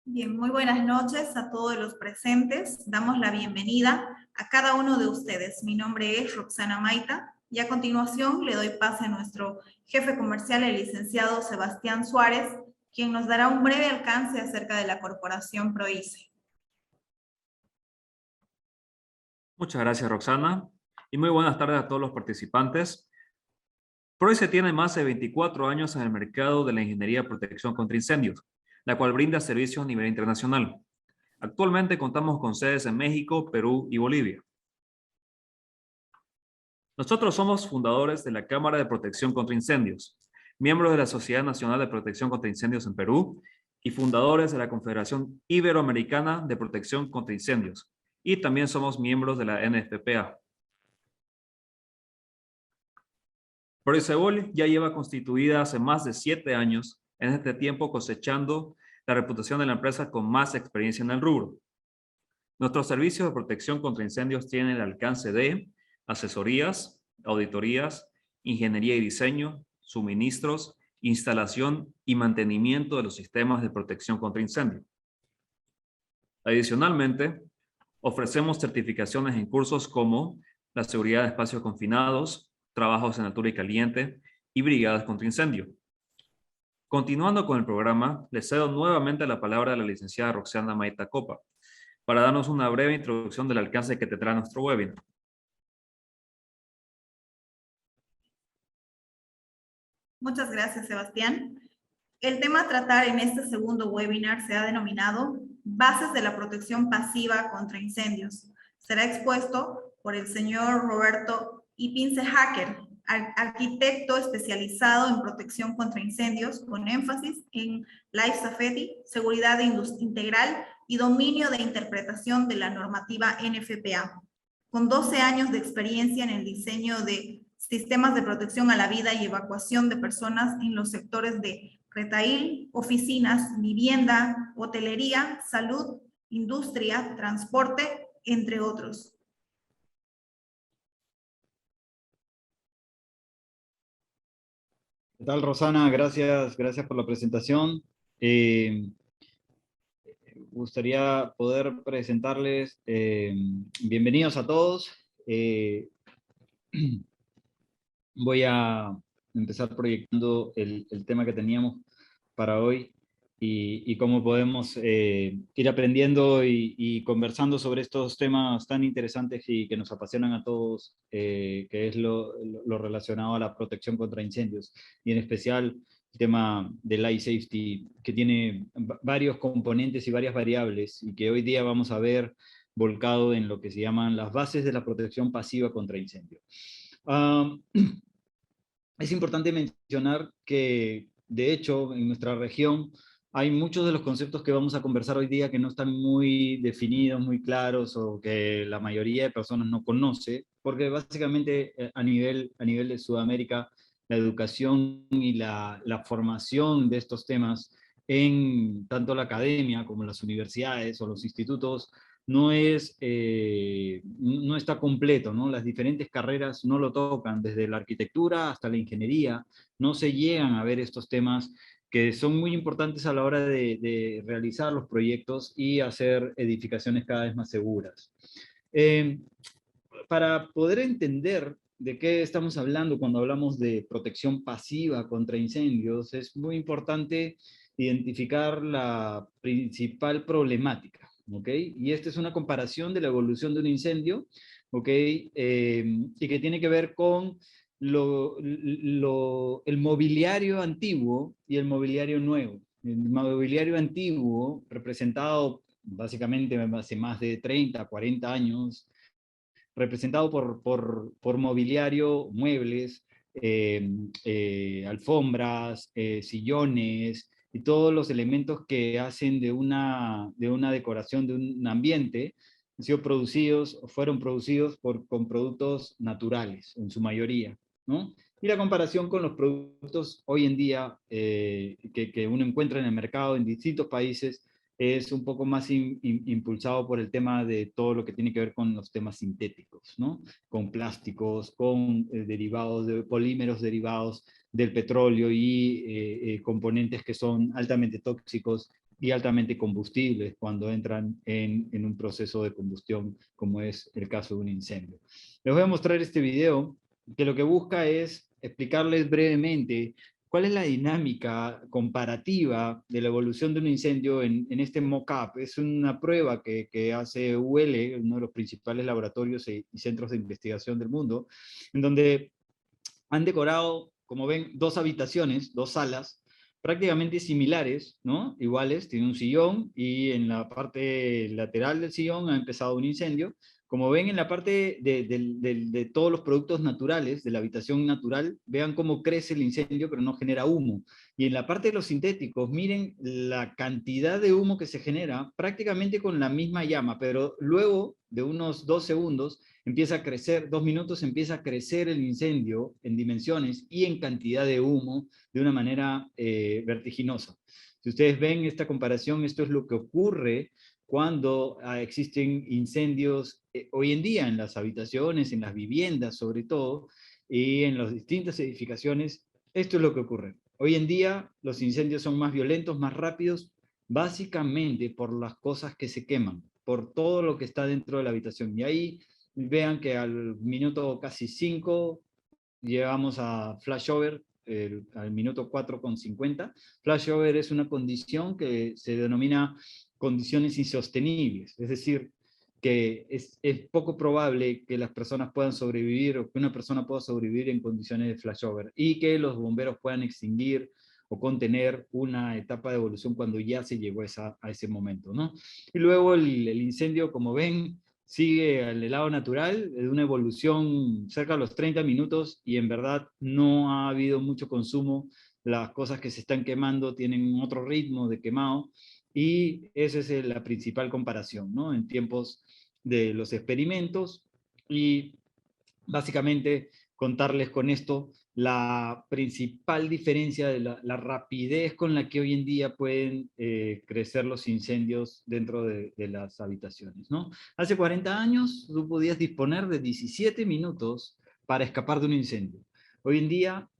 Bien, muy buenas noches a todos los presentes. Damos la bienvenida a cada uno de ustedes. Mi nombre es Roxana Maita y a continuación le doy pase a nuestro jefe comercial, el licenciado Sebastián Suárez, quien nos dará un breve alcance acerca de la corporación ProICE. Muchas gracias, Roxana, y muy buenas tardes a todos los participantes. ProICE tiene más de 24 años en el mercado de la ingeniería de protección contra incendios, la cual brinda servicios a nivel internacional. Actualmente contamos con sedes en México, Perú y Bolivia. Nosotros somos fundadores de la Cámara de Protección contra Incendios, miembros de la Sociedad Nacional de Protección contra Incendios en Perú y fundadores de la Confederación Iberoamericana de Protección contra Incendios. Y también somos miembros de la NFPA. ProICE ya lleva constituida hace más de 7 años, en este tiempo cosechando la reputación de la empresa con más experiencia en el rubro. Nuestros servicios de protección contra incendios tienen el alcance de asesorías, auditorías, ingeniería y diseño, suministros, instalación y mantenimiento de los sistemas de protección contra incendio. Adicionalmente, ofrecemos certificaciones en cursos como la seguridad de espacios confinados, trabajos en altura y caliente y brigadas contra incendio. Continuando con el programa, le cedo nuevamente la palabra a la licenciada Roxana Maita Copa para darnos una breve introducción del alcance que tendrá nuestro webinar. Muchas gracias, Sebastián. El tema a tratar en este segundo webinar se ha denominado Bases de la protección pasiva contra incendios. Será expuesto por el señor Roberto Ipince Hacker, arquitecto especializado en protección contra incendios, con énfasis en Life Safety, seguridad integral y dominio de interpretación de la normativa NFPA. Con 12 años de experiencia en el diseño de sistemas de protección a la vida y evacuación de personas en los sectores de retail, oficinas, vivienda, hotelería, salud, industria, transporte, entre otros. ¿Qué tal, Rosana? Gracias por la presentación. Gustaría poder presentarles, bienvenidos a todos. Voy a empezar proyectando el tema que teníamos para hoy y cómo podemos ir aprendiendo y conversando sobre estos temas tan interesantes y que nos apasionan a todos, que es lo relacionado a la protección contra incendios, y en especial el tema de Life Safety, que tiene varios componentes y varias variables, y que hoy día vamos a ver volcado en lo que se llaman las bases de la protección pasiva contra incendios. Es importante mencionar que, de hecho, en nuestra región hay muchos de los conceptos que vamos a conversar hoy día que no están muy definidos, muy claros, o que la mayoría de personas no conoce, porque básicamente a nivel de Sudamérica, la educación y la formación de estos temas en tanto la academia como las universidades o los institutos no está completo, ¿no? Las diferentes carreras no lo tocan, desde la arquitectura hasta la ingeniería, no se llegan a ver estos temas que son muy importantes a la hora de realizar los proyectos y hacer edificaciones cada vez más seguras. Para poder entender de qué estamos hablando cuando hablamos de protección pasiva contra incendios, es muy importante identificar la principal problemática, ¿ok? Y esta es una comparación de la evolución de un incendio, ¿ok? Y que tiene que ver con el mobiliario antiguo y el mobiliario nuevo. El mobiliario antiguo, representado básicamente hace más de 30, 40 años, representado por mobiliario, muebles, alfombras, sillones y todos los elementos que hacen de una decoración de un ambiente, fueron producidos con productos naturales, en su mayoría, ¿no? Y la comparación con los productos hoy en día que uno encuentra en el mercado en distintos países es un poco más impulsado por el tema de todo lo que tiene que ver con los temas sintéticos, ¿no? Con plásticos, con derivados de polímeros derivados del petróleo y componentes que son altamente tóxicos y altamente combustibles cuando entran en un proceso de combustión, como es el caso de un incendio. Les voy a mostrar este video, que lo que busca es explicarles brevemente cuál es la dinámica comparativa de la evolución de un incendio en este mock-up. Es una prueba que hace UL, uno de los principales laboratorios y centros de investigación del mundo, en donde han decorado, como ven, dos habitaciones, dos salas, prácticamente similares, ¿no? Iguales, tiene un sillón y en la parte lateral del sillón ha empezado un incendio. Como ven en la parte de todos los productos naturales, de la habitación natural, vean cómo crece el incendio, pero no genera humo. Y en la parte de los sintéticos, miren la cantidad de humo que se genera prácticamente con la misma llama, pero luego de unos 2 segundos empieza a crecer, 2 minutos empieza a crecer el incendio en dimensiones y en cantidad de humo de una manera vertiginosa. Si ustedes ven esta comparación, esto es lo que ocurre cuando existen incendios hoy en día en las habitaciones, en las viviendas sobre todo, y en las distintas edificaciones. Esto es lo que ocurre. Hoy en día los incendios son más violentos, más rápidos, básicamente por las cosas que se queman, por todo lo que está dentro de la habitación. Y ahí vean que al minuto casi 5 llegamos a flashover, al minuto 4,50. Flashover es una condición que se denomina condiciones insostenibles, es decir, que es poco probable que las personas puedan sobrevivir o que una persona pueda sobrevivir en condiciones de flashover y que los bomberos puedan extinguir o contener una etapa de evolución cuando ya se llegó a ese momento, ¿no? Y luego el incendio, como ven, sigue al lado natural, de una evolución cerca de los 30 minutos y en verdad no ha habido mucho consumo. Las cosas que se están quemando tienen otro ritmo de quemado y esa es la principal comparación, ¿no? En tiempos de los experimentos y básicamente contarles con esto la principal diferencia de la rapidez con la que hoy en día pueden crecer los incendios dentro de las habitaciones, ¿no? Hace 40 años tú podías disponer de 17 minutos para escapar de un incendio. Hoy en día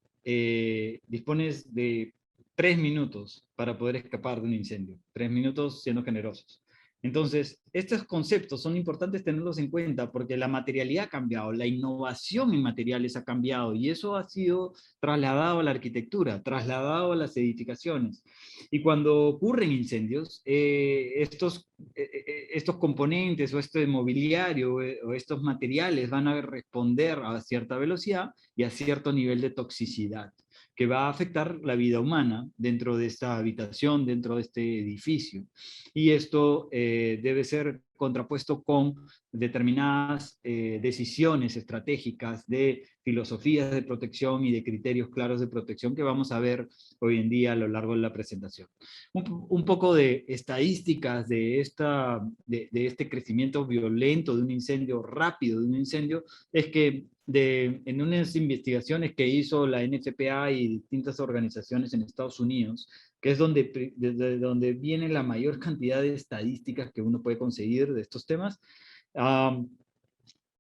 dispones de 3 minutos para poder escapar de un incendio. 3 minutos siendo generosos. Entonces, estos conceptos son importantes tenerlos en cuenta porque la materialidad ha cambiado, la innovación en materiales ha cambiado y eso ha sido trasladado a la arquitectura, trasladado a las edificaciones. Y cuando ocurren incendios, estos componentes o este mobiliario o estos materiales van a responder a cierta velocidad y a cierto nivel de toxicidad que va a afectar la vida humana dentro de esta habitación, dentro de este edificio. Y esto debe ser contrapuesto con determinadas decisiones estratégicas de filosofías de protección y de criterios claros de protección que vamos a ver hoy en día a lo largo de la presentación. Un poco de estadísticas de este crecimiento violento de un incendio, rápido de un incendio, es que en unas investigaciones que hizo la NFPA y distintas organizaciones en Estados Unidos, que es desde donde viene la mayor cantidad de estadísticas que uno puede conseguir de estos temas,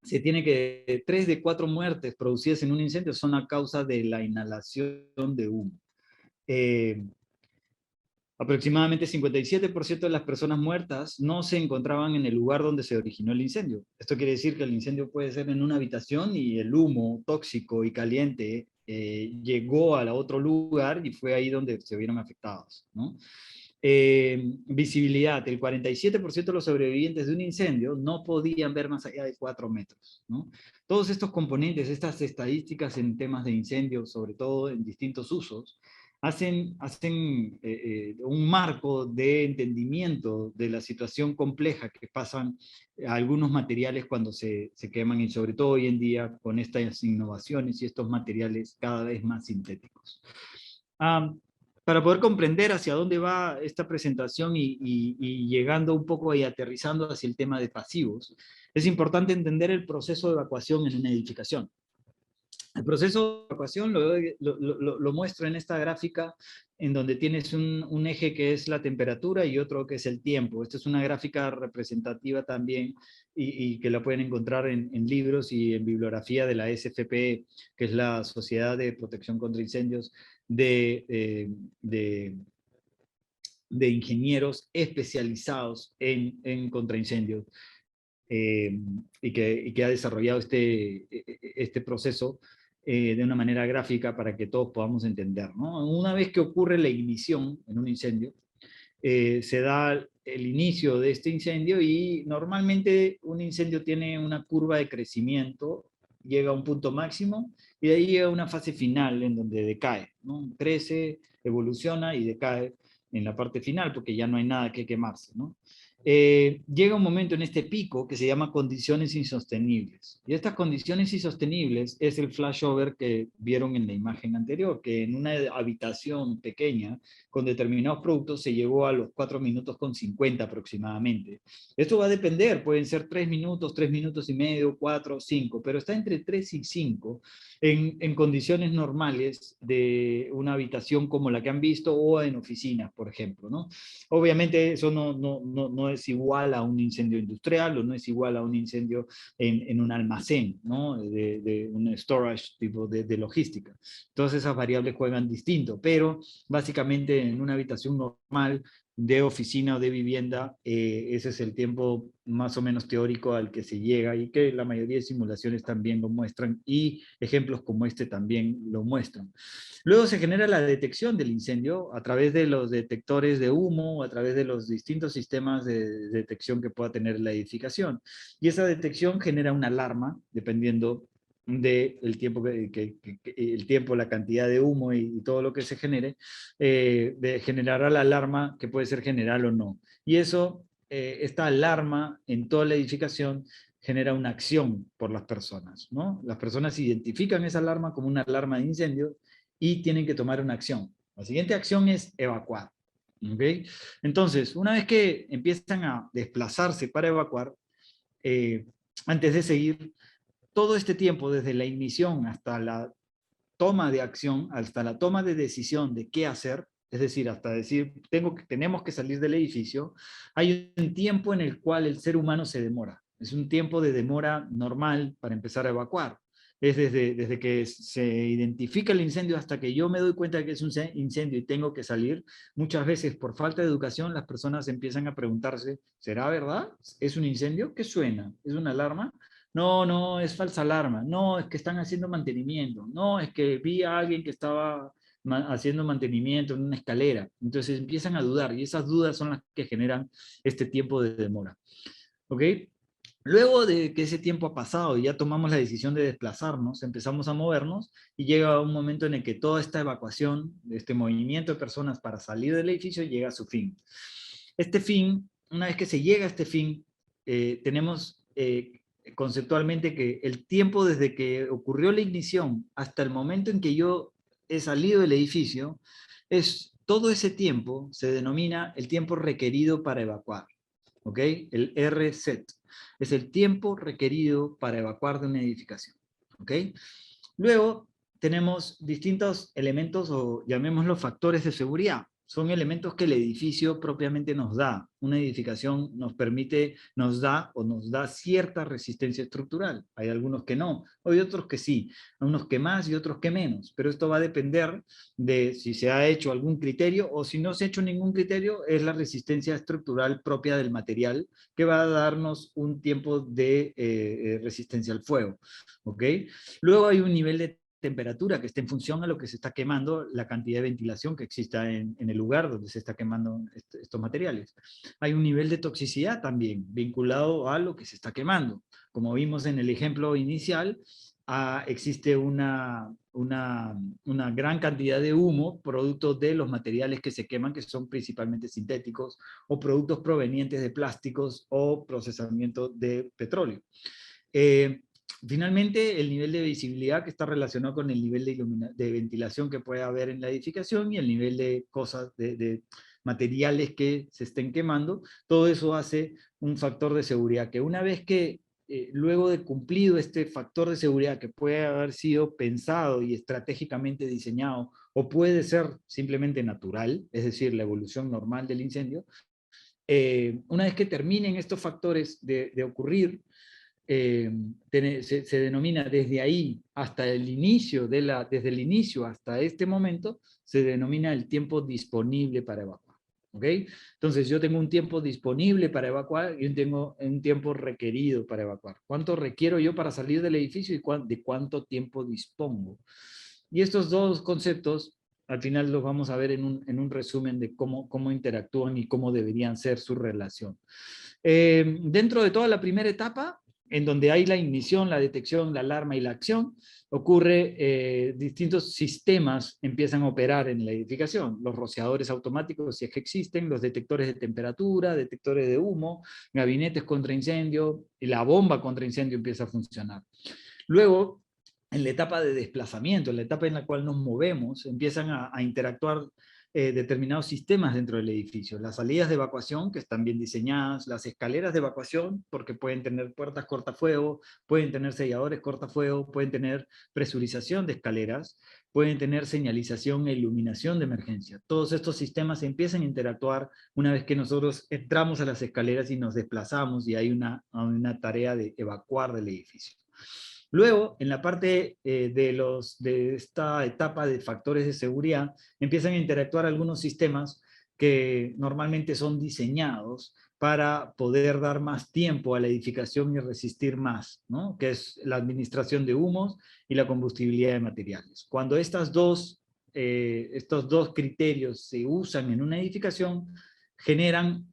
se tiene que 3 de 4 muertes producidas en un incendio son a causa de la inhalación de humo. Aproximadamente 57% de las personas muertas no se encontraban en el lugar donde se originó el incendio. Esto quiere decir que el incendio puede ser en una habitación y el humo tóxico y caliente llegó al otro lugar y fue ahí donde se vieron afectados, ¿no? Visibilidad, el 47% de los sobrevivientes de un incendio no podían ver más allá de 4 metros, ¿no? Todos estos componentes, estas estadísticas en temas de incendios, sobre todo en distintos usos, hacen un marco de entendimiento de la situación compleja que pasan algunos materiales cuando se queman y sobre todo hoy en día con estas innovaciones y estos materiales cada vez más sintéticos. Para poder comprender hacia dónde va esta presentación y llegando un poco y aterrizando hacia el tema de pasivos, es importante entender el proceso de evacuación en una edificación. El proceso de evacuación lo muestro en esta gráfica en donde tienes un eje que es la temperatura y otro que es el tiempo. Esta es una gráfica representativa también y que la pueden encontrar en libros y en bibliografía de la SFPE, que es la Sociedad de Protección contra Incendios de de ingenieros especializados en contraincendios y que ha desarrollado este proceso de una manera gráfica para que todos podamos entender, ¿no? Una vez que ocurre la ignición en un incendio, se da el inicio de este incendio y normalmente un incendio tiene una curva de crecimiento, llega a un punto máximo y de ahí llega a una fase final en donde decae, ¿no? Crece, evoluciona y decae en la parte final porque ya no hay nada que quemarse, ¿no? Llega un momento en este pico que se llama condiciones insostenibles. Y estas condiciones insostenibles es el flashover que vieron en la imagen anterior, que en una habitación pequeña con determinados productos se llegó a los 4 minutos con 50 aproximadamente. Esto va a depender, pueden ser 3 minutos, 3 minutos y medio, 4, 5, pero está entre 3 y 5 en condiciones normales de una habitación como la que han visto o en oficinas, por ejemplo, ¿no? Obviamente eso no es igual a un incendio industrial o no es igual a un incendio en un almacén, ¿no? De un storage tipo de logística. Todas esas variables juegan distinto, pero básicamente en una habitación normal de oficina o de vivienda, ese es el tiempo más o menos teórico al que se llega y que la mayoría de simulaciones también lo muestran y ejemplos como este también lo muestran. Luego se genera la detección del incendio a través de los detectores de humo, a través de los distintos sistemas de detección que pueda tener la edificación. Y esa detección genera una alarma, dependiendo del tiempo, el tiempo, la cantidad de humo y todo lo que se genere, generará la alarma que puede ser general o no. Y eso, esta alarma en toda la edificación genera una acción por las personas, ¿no? Las personas identifican esa alarma como una alarma de incendio y tienen que tomar una acción. La siguiente acción es evacuar. ¿Okay? Entonces, una vez que empiezan a desplazarse para evacuar, antes de seguir, todo este tiempo, desde la ignición hasta la toma de acción, hasta la toma de decisión de qué hacer, es decir, hasta decir, tenemos que salir del edificio, hay un tiempo en el cual el ser humano se demora. Es un tiempo de demora normal para empezar a evacuar. Es desde que se identifica el incendio hasta que yo me doy cuenta de que es un incendio y tengo que salir. Muchas veces, por falta de educación, las personas empiezan a preguntarse, ¿será verdad? ¿Es un incendio? ¿Qué suena? ¿Es una alarma? No, es falsa alarma. No, es que están haciendo mantenimiento. No, es que vi a alguien que estaba haciendo mantenimiento en una escalera. Entonces empiezan a dudar y esas dudas son las que generan este tiempo de demora. ¿Ok? Luego de que ese tiempo ha pasado y ya tomamos la decisión de desplazarnos, empezamos a movernos y llega un momento en el que toda esta evacuación, este movimiento de personas para salir del edificio llega a su fin. Este fin, una vez que se llega a este fin, tenemos conceptualmente que el tiempo desde que ocurrió la ignición hasta el momento en que yo he salido del edificio, todo ese tiempo se denomina el tiempo requerido para evacuar. ¿Ok? El RZ. Es el tiempo requerido para evacuar de una edificación. ¿Ok? Luego tenemos distintos elementos o llamémoslos factores de seguridad. Son elementos que el edificio propiamente nos da. Una edificación nos permite, nos da cierta resistencia estructural. Hay algunos que no, hay otros que sí, unos que más y otros que menos, pero esto va a depender de si se ha hecho algún criterio o si no se ha hecho ningún criterio, es la resistencia estructural propia del material que va a darnos un tiempo de resistencia al fuego. ¿Ok? Luego hay un nivel de temperatura que está en función a lo que se está quemando, la cantidad de ventilación que exista en el lugar donde se está quemando estos materiales. Hay un nivel de toxicidad también vinculado a lo que se está quemando. Como vimos en el ejemplo inicial, existe una gran cantidad de humo producto de los materiales que se queman, que son principalmente sintéticos, o productos provenientes de plásticos o procesamiento de petróleo. Finalmente, el nivel de visibilidad que está relacionado con el nivel de ventilación que puede haber en la edificación y el nivel de cosas, de materiales que se estén quemando, todo eso hace un factor de seguridad que una vez que, luego de cumplido este factor de seguridad que puede haber sido pensado y estratégicamente diseñado, o puede ser simplemente natural, es decir, la evolución normal del incendio, una vez que terminen estos factores de ocurrir, se denomina desde ahí hasta el inicio, desde el inicio hasta este momento, se denomina el tiempo disponible para evacuar. ¿ok? Entonces yo tengo un tiempo disponible para evacuar y tengo un tiempo requerido para evacuar. ¿Cuánto requiero yo para salir del edificio y de cuánto tiempo dispongo? Y estos dos conceptos, al final los vamos a ver en un resumen de cómo interactúan y cómo deberían ser su relación. Dentro de toda la primera etapa, en donde hay la ignición, la detección, la alarma y la acción, ocurre, distintos sistemas empiezan a operar en la edificación. Los rociadores automáticos, si es que existen, los detectores de temperatura, detectores de humo, gabinetes contra incendio, y la bomba contra incendio empieza a funcionar. Luego, en la etapa de desplazamiento, en la etapa en la cual nos movemos, empiezan a interactuar determinados sistemas dentro del edificio. Las salidas de evacuación, que están bien diseñadas, las escaleras de evacuación, porque pueden tener puertas cortafuego, pueden tener selladores cortafuego, pueden tener presurización de escaleras, pueden tener señalización e iluminación de emergencia. Todos estos sistemas empiezan a interactuar una vez que nosotros entramos a las escaleras y nos desplazamos y hay una tarea de evacuar del edificio. Luego, en la parte de esta etapa de factores de seguridad, empiezan a interactuar algunos sistemas que normalmente son diseñados para poder dar más tiempo a la edificación y resistir más, ¿no? Que es la administración de humos y la combustibilidad de materiales. Cuando estos dos criterios se usan en una edificación, generan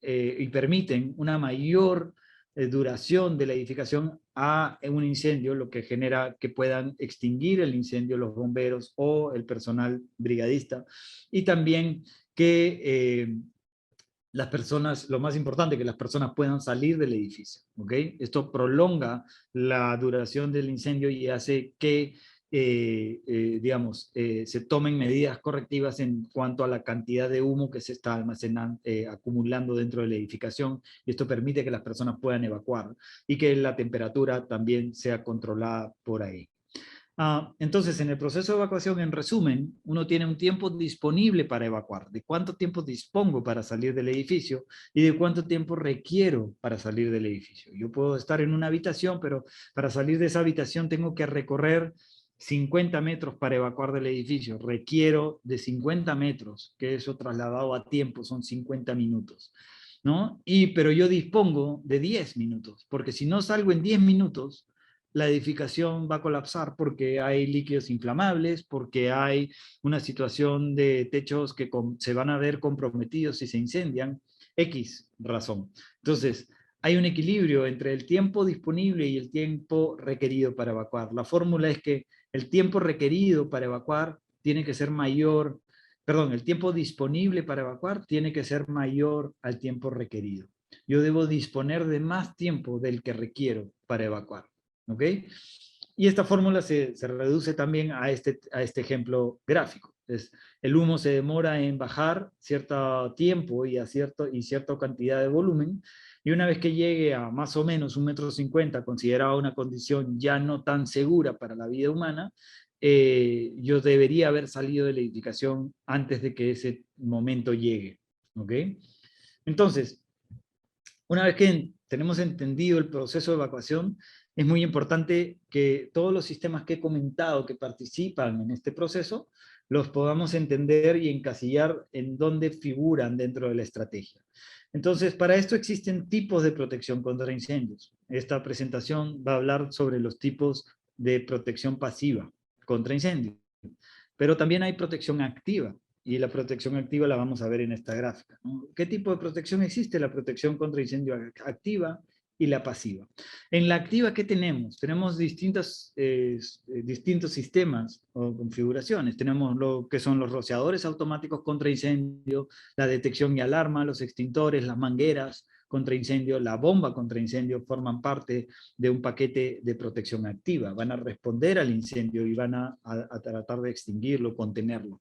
y permiten una mayor duración de la edificación a un incendio, lo que genera que puedan extinguir el incendio los bomberos o el personal brigadista, y también que las personas, lo más importante, que las personas puedan salir del edificio, ¿ok? Esto prolonga la duración del incendio y hace que digamos, se tomen medidas correctivas en cuanto a la cantidad de humo que se está almacenando, acumulando dentro de la edificación, y esto permite que las personas puedan evacuar y que la temperatura también sea controlada por ahí. Entonces, en el proceso de evacuación, en resumen, uno tiene un tiempo disponible para evacuar, de cuánto tiempo dispongo para salir del edificio y de cuánto tiempo requiero para salir del edificio. Yo puedo estar en una habitación, pero para salir de esa habitación tengo que recorrer 50 metros para evacuar del edificio. Requiero de 50 metros, que eso trasladado a tiempo son 50 minutos, ¿no? Pero yo dispongo de 10 minutos, porque si no salgo en 10 minutos, la edificación va a colapsar porque hay líquidos inflamables, porque hay una situación de techos que se van a ver comprometidos si se incendian, X razón. Entonces, hay un equilibrio entre el tiempo disponible y el tiempo requerido para evacuar. La fórmula es que el tiempo requerido para evacuar tiene que ser mayor, perdón, el tiempo disponible para evacuar tiene que ser mayor al tiempo requerido. Yo debo disponer de más tiempo del que requiero para evacuar. ¿Ok? Y esta fórmula se reduce también a este ejemplo gráfico. El humo se demora en bajar cierto tiempo y cierta cantidad de volumen, y una vez que llegue a más o menos 1,50 m, considerada una condición ya no tan segura para la vida humana, yo debería haber salido de la edificación antes de que ese momento llegue. ¿Ok? Entonces, una vez que tenemos entendido el proceso de evacuación, es muy importante que todos los sistemas que he comentado que participan en este proceso, los podamos entender y encasillar en dónde figuran dentro de la estrategia. Entonces, para esto existen tipos de protección contra incendios. Esta presentación va a hablar sobre los tipos de protección pasiva contra incendios, pero también hay protección activa. Y la protección activa la vamos a ver en esta gráfica, ¿no? ¿Qué tipo de protección existe? La protección contra incendio activa y la pasiva. En la activa, ¿qué tenemos? Tenemos distintos sistemas o configuraciones. Tenemos lo que son los rociadores automáticos contra incendio, la detección y alarma, los extintores, las mangueras contra incendio, la bomba contra incendio forman parte de un paquete de protección activa. Van a responder al incendio y van a tratar de extinguirlo, contenerlo.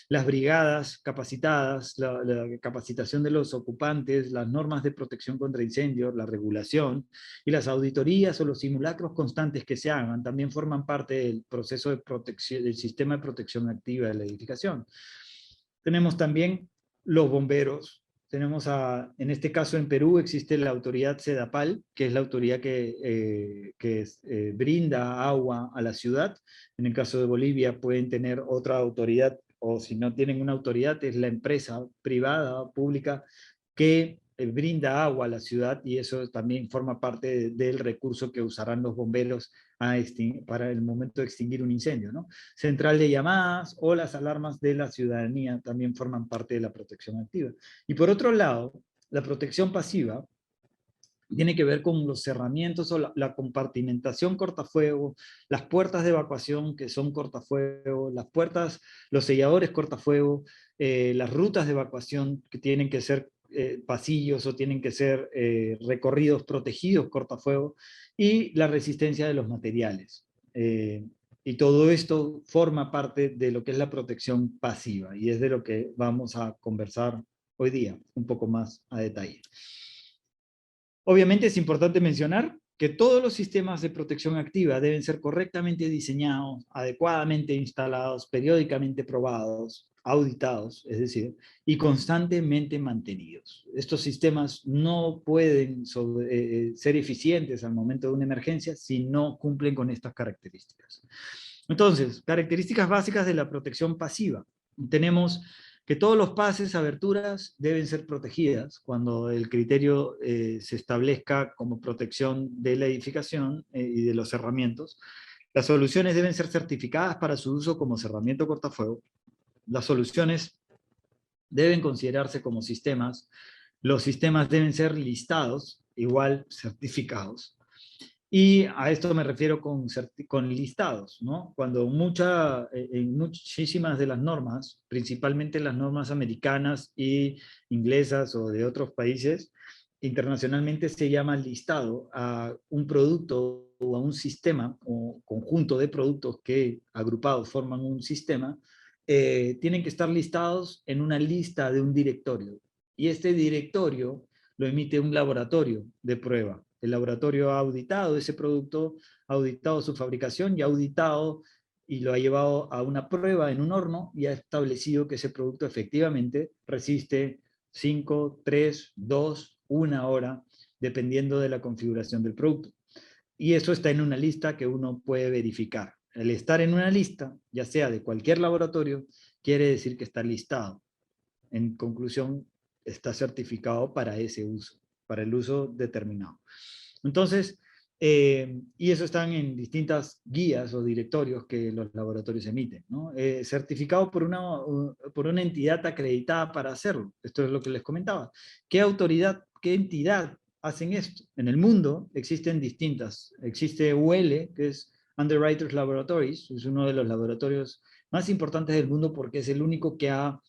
Las brigadas capacitadas, la capacitación de los ocupantes, las normas de protección contra incendios, la regulación y las auditorías o los simulacros constantes que se hagan también forman parte del proceso de protección, del sistema de protección activa de la edificación. Tenemos también los bomberos. Tenemos en este caso en Perú existe la autoridad SEDAPAL, que es la autoridad que brinda agua a la ciudad. En el caso de Bolivia pueden tener otra autoridad o si no tienen una autoridad, es la empresa privada o pública que brinda agua a la ciudad, y eso también forma parte del recurso que usarán los bomberos para el momento de extinguir un incendio, ¿no? Central de llamadas o las alarmas de la ciudadanía también forman parte de la protección activa. Y por otro lado, la protección pasiva tiene que ver con los cerramientos o la compartimentación cortafuego, las puertas de evacuación que son cortafuego, las puertas, los selladores cortafuego, las rutas de evacuación que tienen que ser pasillos o tienen que ser recorridos protegidos cortafuego, y la resistencia de los materiales. Y todo esto forma parte de lo que es la protección pasiva, y es de lo que vamos a conversar hoy día un poco más a detalle. Obviamente es importante mencionar que todos los sistemas de protección activa deben ser correctamente diseñados, adecuadamente instalados, periódicamente probados, auditados, es decir, y constantemente mantenidos. Estos sistemas no pueden ser eficientes al momento de una emergencia si no cumplen con estas características. Entonces, características básicas de la protección pasiva. Tenemos que todos los pases, aberturas deben ser protegidas cuando el criterio se establezca como protección de la edificación y de los cerramientos. Las soluciones deben ser certificadas para su uso como cerramiento cortafuego. Las soluciones deben considerarse como sistemas. Los sistemas deben ser listados, igual certificados. Y a esto me refiero con listados, ¿no? Cuando en muchísimas de las normas, principalmente las normas americanas y inglesas o de otros países, internacionalmente se llama listado a un producto o a un sistema o conjunto de productos que agrupados forman un sistema, tienen que estar listados en una lista de un directorio. Y este directorio lo emite un laboratorio de prueba. El laboratorio ha auditado ese producto, ha auditado su fabricación y ha auditado y lo ha llevado a una prueba en un horno y ha establecido que ese producto efectivamente resiste 5, 3, 2, 1 hora, dependiendo de la configuración del producto. Y eso está en una lista que uno puede verificar. El estar en una lista, ya sea de cualquier laboratorio, quiere decir que está listado. En conclusión, está certificado para ese uso, para el uso determinado. Entonces, y eso están en distintas guías o directorios que los laboratorios emiten, ¿no? Certificado por una entidad acreditada para hacerlo. Esto es lo que les comentaba. ¿Qué autoridad, qué entidad hacen esto? En el mundo existen distintas. Existe UL, que es Underwriters Laboratories, es uno de los laboratorios más importantes del mundo porque es el único que ha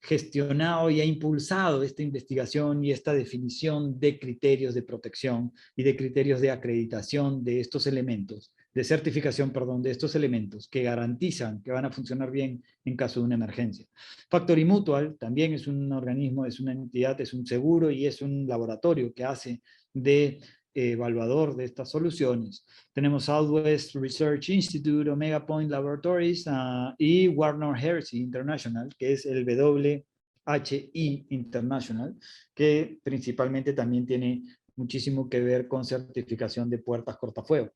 gestionado y ha impulsado esta investigación y esta definición de criterios de protección y de criterios de acreditación de estos elementos, de certificación, perdón, de estos elementos que garantizan que van a funcionar bien en caso de una emergencia. Factory Mutual también es un organismo, es una entidad, es un seguro y es un laboratorio que hace de evaluador de estas soluciones. Tenemos Southwest Research Institute, Omega Point Laboratories y Warner Hersey International, que es el WHI International, que principalmente también tiene muchísimo que ver con certificación de puertas cortafuego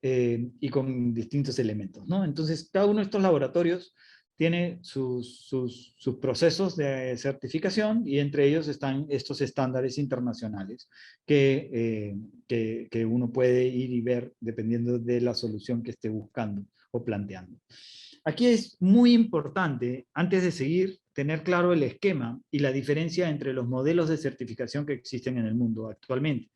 y con distintos elementos, ¿no? Entonces, cada uno de estos laboratorios tiene sus procesos de certificación y entre ellos están estos estándares internacionales que uno puede ir y ver dependiendo de la solución que esté buscando o planteando. Aquí es muy importante, antes de seguir, tener claro el esquema y la diferencia entre los modelos de certificación que existen en el mundo actualmente.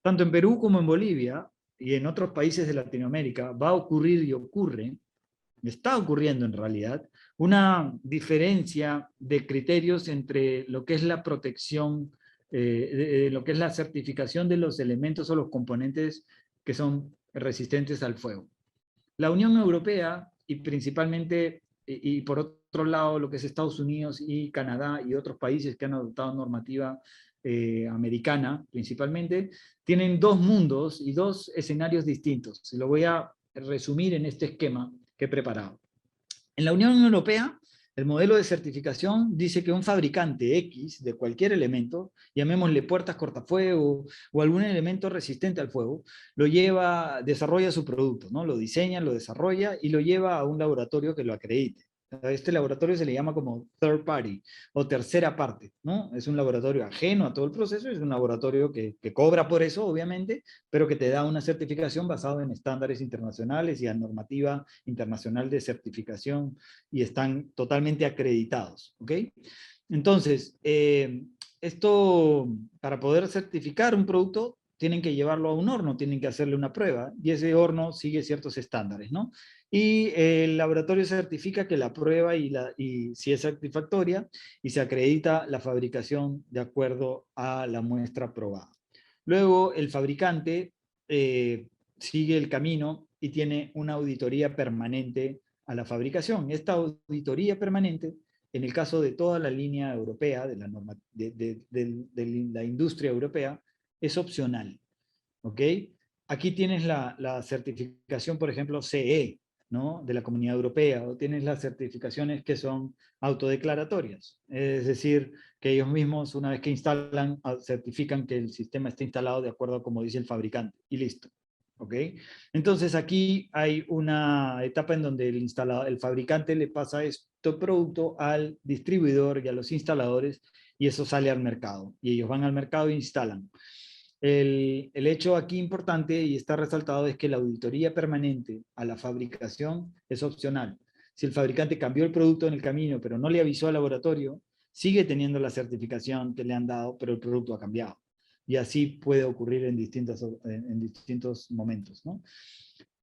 Tanto en Perú como en Bolivia y en otros países de Latinoamérica va a ocurrir y ocurre, está ocurriendo en realidad, una diferencia de criterios entre lo que es la protección, lo que es la certificación de los elementos o los componentes que son resistentes al fuego. La Unión Europea y principalmente, y por otro lado lo que es Estados Unidos y Canadá y otros países que han adoptado normativa americana principalmente, tienen dos mundos y dos escenarios distintos. Se lo voy a resumir en este esquema que he preparado. En la Unión Europea, el modelo de certificación dice que un fabricante X de cualquier elemento, llamémosle puertas cortafuego o algún elemento resistente al fuego, desarrolla su producto, ¿no? Lo diseña, lo desarrolla y lo lleva a un laboratorio que lo acredite. A este laboratorio se le llama como third party o tercera parte, ¿no? Es un laboratorio ajeno a todo el proceso, es un laboratorio que cobra por eso, obviamente, pero que te da una certificación basada en estándares internacionales y a normativa internacional de certificación y están totalmente acreditados, ¿ok? Entonces, esto, para poder certificar un producto, tienen que llevarlo a un horno, tienen que hacerle una prueba, y ese horno sigue ciertos estándares, ¿no? Y el laboratorio certifica que la prueba y si es satisfactoria, y se acredita la fabricación de acuerdo a la muestra probada. Luego, el fabricante sigue el camino y tiene una auditoría permanente a la fabricación. Esta auditoría permanente, en el caso de toda la línea europea, de la industria europea, es opcional, ¿ok? Aquí tienes la certificación, por ejemplo, CE, ¿no? De la Comunidad Europea, o tienes las certificaciones que son autodeclaratorias, es decir, que ellos mismos, una vez que instalan, certifican que el sistema está instalado de acuerdo a como dice el fabricante, y listo. ¿Ok? Entonces aquí hay una etapa en donde el fabricante le pasa este producto al distribuidor y a los instaladores, y eso sale al mercado, y ellos van al mercado e instalan. El hecho aquí importante y está resaltado es que la auditoría permanente a la fabricación es opcional. Si el fabricante cambió el producto en el camino pero no le avisó al laboratorio, sigue teniendo la certificación que le han dado, pero el producto ha cambiado. Y así puede ocurrir en distintos momentos, ¿no?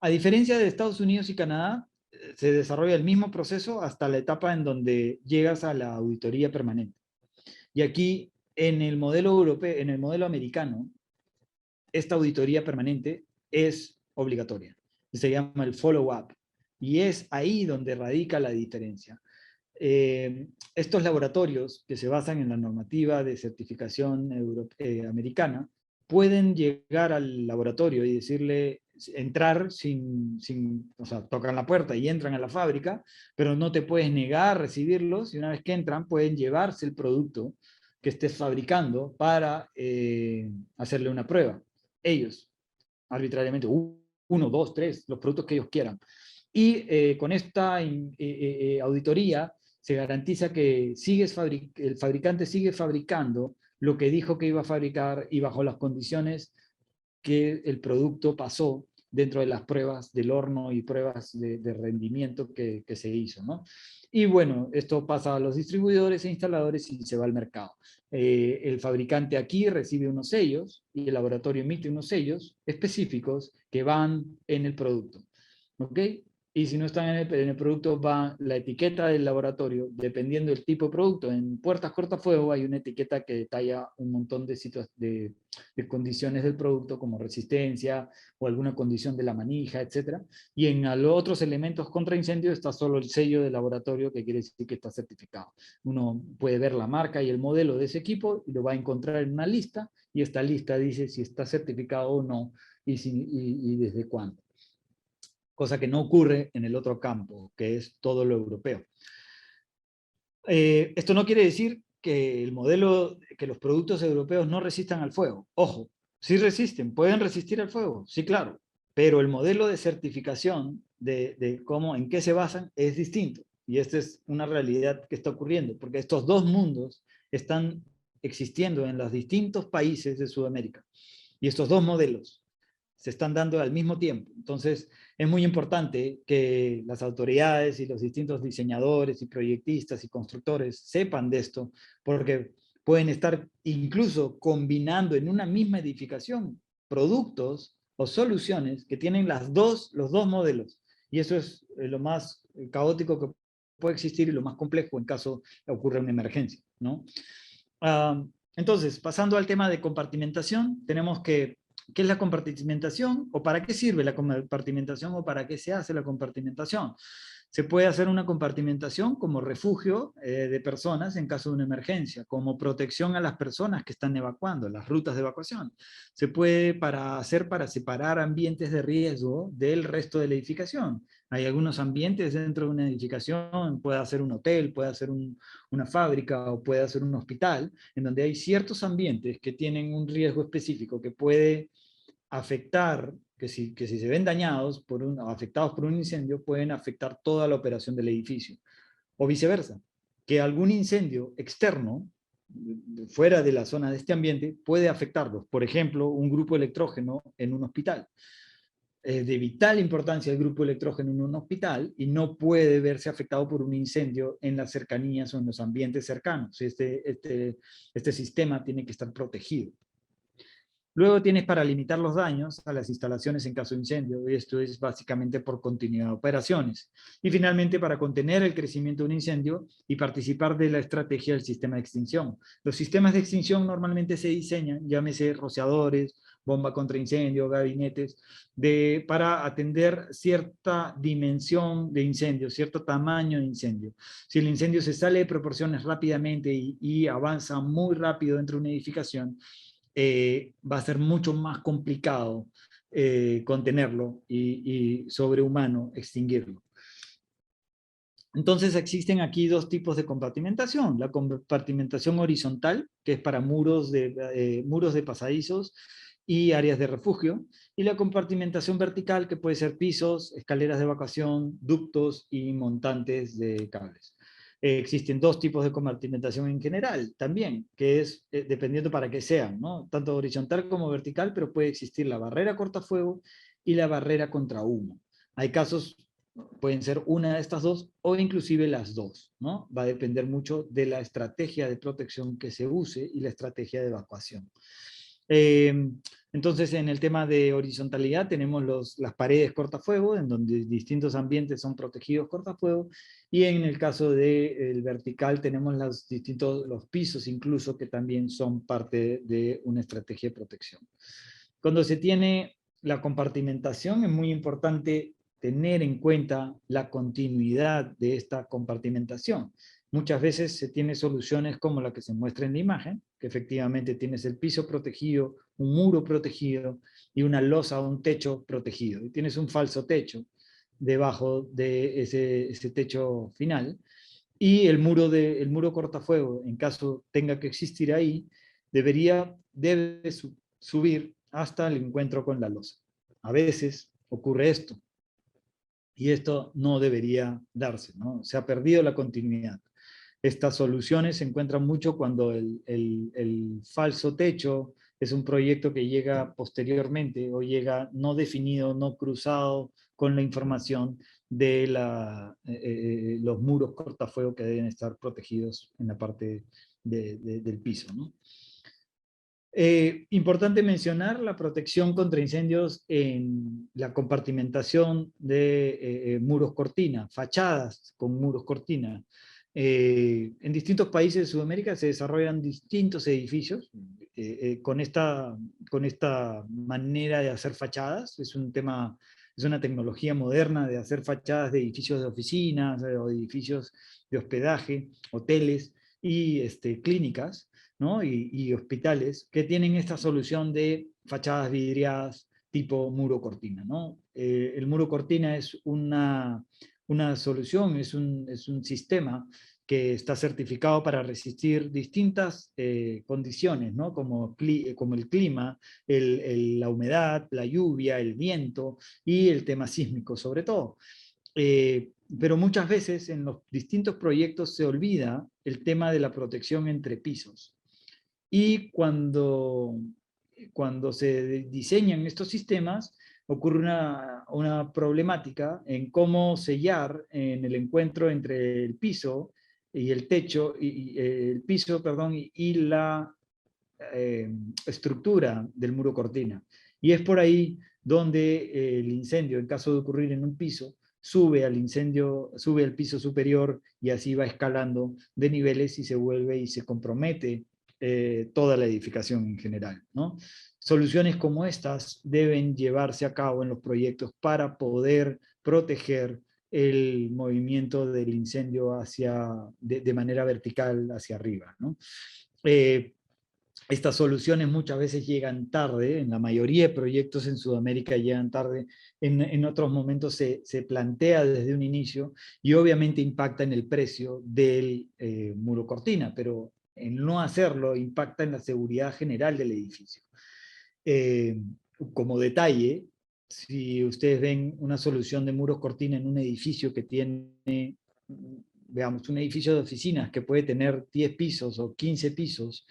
A diferencia de Estados Unidos y Canadá, se desarrolla el mismo proceso hasta la etapa en donde llegas a la auditoría permanente. Y aquí, en el modelo europeo, en el modelo americano, esta auditoría permanente es obligatoria. Se llama el follow-up. Y es ahí donde radica la diferencia. Estos laboratorios que se basan en la normativa de certificación americana pueden llegar al laboratorio y decirle, entrar o sea, tocan la puerta y entran a la fábrica, pero no te puedes negar a recibirlos, y una vez que entran pueden llevarse el producto que estés fabricando para hacerle una prueba. Ellos, arbitrariamente, 1, 2, 3, los productos que ellos quieran. Y con esta auditoría se garantiza que el fabricante sigue fabricando lo que dijo que iba a fabricar y bajo las condiciones que el producto pasó dentro de las pruebas del horno y pruebas de rendimiento que se hizo, ¿no? Y bueno, esto pasa a los distribuidores e instaladores y se va al mercado. El fabricante aquí recibe unos sellos y el laboratorio emite unos sellos específicos que van en el producto, ¿ok? Y si no están en el producto, va la etiqueta del laboratorio, dependiendo del tipo de producto. En puertas cortafuego hay una etiqueta que detalla un montón de condiciones del producto, como resistencia o alguna condición de la manija, etc. Y en los otros elementos contra incendio está solo el sello del laboratorio, que quiere decir que está certificado. Uno puede ver la marca y el modelo de ese equipo y lo va a encontrar en una lista, y esta lista dice si está certificado o no y desde cuándo. Cosa que no ocurre en el otro campo, que es todo lo europeo. Esto no quiere decir que los productos europeos no resistan al fuego. Ojo, sí resisten, pueden resistir al fuego, sí, claro, pero el modelo de certificación de cómo, en qué se basan es distinto. Y esta es una realidad que está ocurriendo, porque estos dos mundos están existiendo en los distintos países de Sudamérica. Y estos dos modelos se están dando al mismo tiempo. Entonces, es muy importante que las autoridades y los distintos diseñadores y proyectistas y constructores sepan de esto, porque pueden estar incluso combinando en una misma edificación productos o soluciones que tienen los dos modelos. Y eso es lo más caótico que puede existir y lo más complejo en caso ocurra una emergencia, ¿no? Entonces, pasando al tema de compartimentación, tenemos que ¿qué es la compartimentación? ¿O para qué sirve la compartimentación? ¿O para qué se hace la compartimentación? Se puede hacer una compartimentación como refugio de personas en caso de una emergencia, como protección a las personas que están evacuando, las rutas de evacuación. Se puede hacer para separar ambientes de riesgo del resto de la edificación. Hay algunos ambientes dentro de una edificación, puede ser un hotel, puede ser una fábrica o puede ser un hospital, en donde hay ciertos ambientes que tienen un riesgo específico que puede afectar, que si se ven dañados o afectados por un incendio, pueden afectar toda la operación del edificio. O viceversa, que algún incendio externo, fuera de la zona de este ambiente, puede afectarlos. Por ejemplo, un grupo electrógeno en un hospital. Es de vital importancia el grupo electrógeno en un hospital y no puede verse afectado por un incendio en las cercanías o en los ambientes cercanos. Este sistema tiene que estar protegido. Luego tienes para limitar los daños a las instalaciones en caso de incendio, y esto es básicamente por continuidad de operaciones. Y finalmente para contener el crecimiento de un incendio y participar de la estrategia del sistema de extinción. Los sistemas de extinción normalmente se diseñan, llámese rociadores, bomba contra incendio, gabinetes, para atender cierta dimensión de incendio, cierto tamaño de incendio. Si el incendio se sale de proporciones rápidamente y avanza muy rápido dentro de una edificación, va a ser mucho más complicado contenerlo y sobrehumano extinguirlo. Entonces existen aquí dos tipos de compartimentación. La compartimentación horizontal, que es para muros de pasadizos y áreas de refugio, y la compartimentación vertical, que puede ser pisos, escaleras de evacuación, ductos y montantes de cables. Existen dos tipos de compartimentación en general también, que es dependiendo para qué sean, ¿no? Tanto horizontal como vertical, pero puede existir la barrera cortafuego y la barrera contra humo. Hay casos, pueden ser una de estas dos o inclusive las dos, ¿no? Va a depender mucho de la estrategia de protección que se use y la estrategia de evacuación. Entonces, en el tema de horizontalidad tenemos las paredes cortafuego, en donde distintos ambientes son protegidos cortafuego, y en el caso del vertical tenemos los pisos incluso, que también son parte de una estrategia de protección. Cuando se tiene la compartimentación, es muy importante tener en cuenta la continuidad de esta compartimentación. Muchas veces se tiene soluciones como la que se muestra en la imagen, que efectivamente tienes el piso protegido, un muro protegido y una losa o un techo protegido. Y tienes un falso techo debajo de ese techo final. Y el muro cortafuego, en caso tenga que existir ahí, debe subir hasta el encuentro con la losa. A veces ocurre esto. Y esto no debería darse, ¿no? Se ha perdido la continuidad. Estas soluciones se encuentran mucho cuando el falso techo es un proyecto que llega posteriormente o llega no definido, no cruzado con la información de los muros cortafuego que deben estar protegidos en la parte del piso, ¿no? Importante mencionar la protección contra incendios en la compartimentación de muros cortina, fachadas con muros cortina. En distintos países de Sudamérica se desarrollan distintos edificios con esta manera de hacer fachadas. Es una tecnología moderna de hacer fachadas de edificios de oficinas o de edificios de hospedaje, hoteles y clínicas, ¿no? y hospitales que tienen esta solución de fachadas vidriadas tipo muro cortina, ¿no? El muro cortina es una solución, es un sistema que está certificado para resistir distintas condiciones, ¿no? como el clima, la humedad, la lluvia, el viento y el tema sísmico sobre todo. Pero muchas veces en los distintos proyectos se olvida el tema de la protección entre pisos. Y cuando se diseñan estos sistemas, ocurre una problemática en cómo sellar en el encuentro entre el piso y el techo, el piso, perdón, y la estructura del muro cortina. Y es por ahí donde el incendio, en caso de ocurrir en un piso, sube al piso superior y así va escalando de niveles y se vuelve y se compromete toda la edificación en general, ¿no? Soluciones como estas deben llevarse a cabo en los proyectos para poder proteger el movimiento del incendio de manera vertical hacia arriba, ¿no? Estas soluciones muchas veces llegan tarde, en la mayoría de proyectos en Sudamérica llegan tarde, en otros momentos se plantea desde un inicio y obviamente impacta en el precio del muro cortina, pero en no hacerlo impacta en la seguridad general del edificio. Como detalle, si ustedes ven una solución de muros cortina en un edificio que tiene veamos, un edificio de oficinas que puede tener 10 pisos o 15 pisos,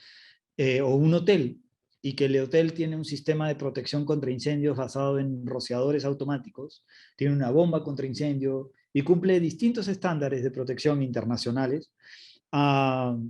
o un hotel, y que el hotel tiene un sistema de protección contra incendios basado en rociadores automáticos, tiene una bomba contra incendio y cumple distintos estándares de protección internacionales.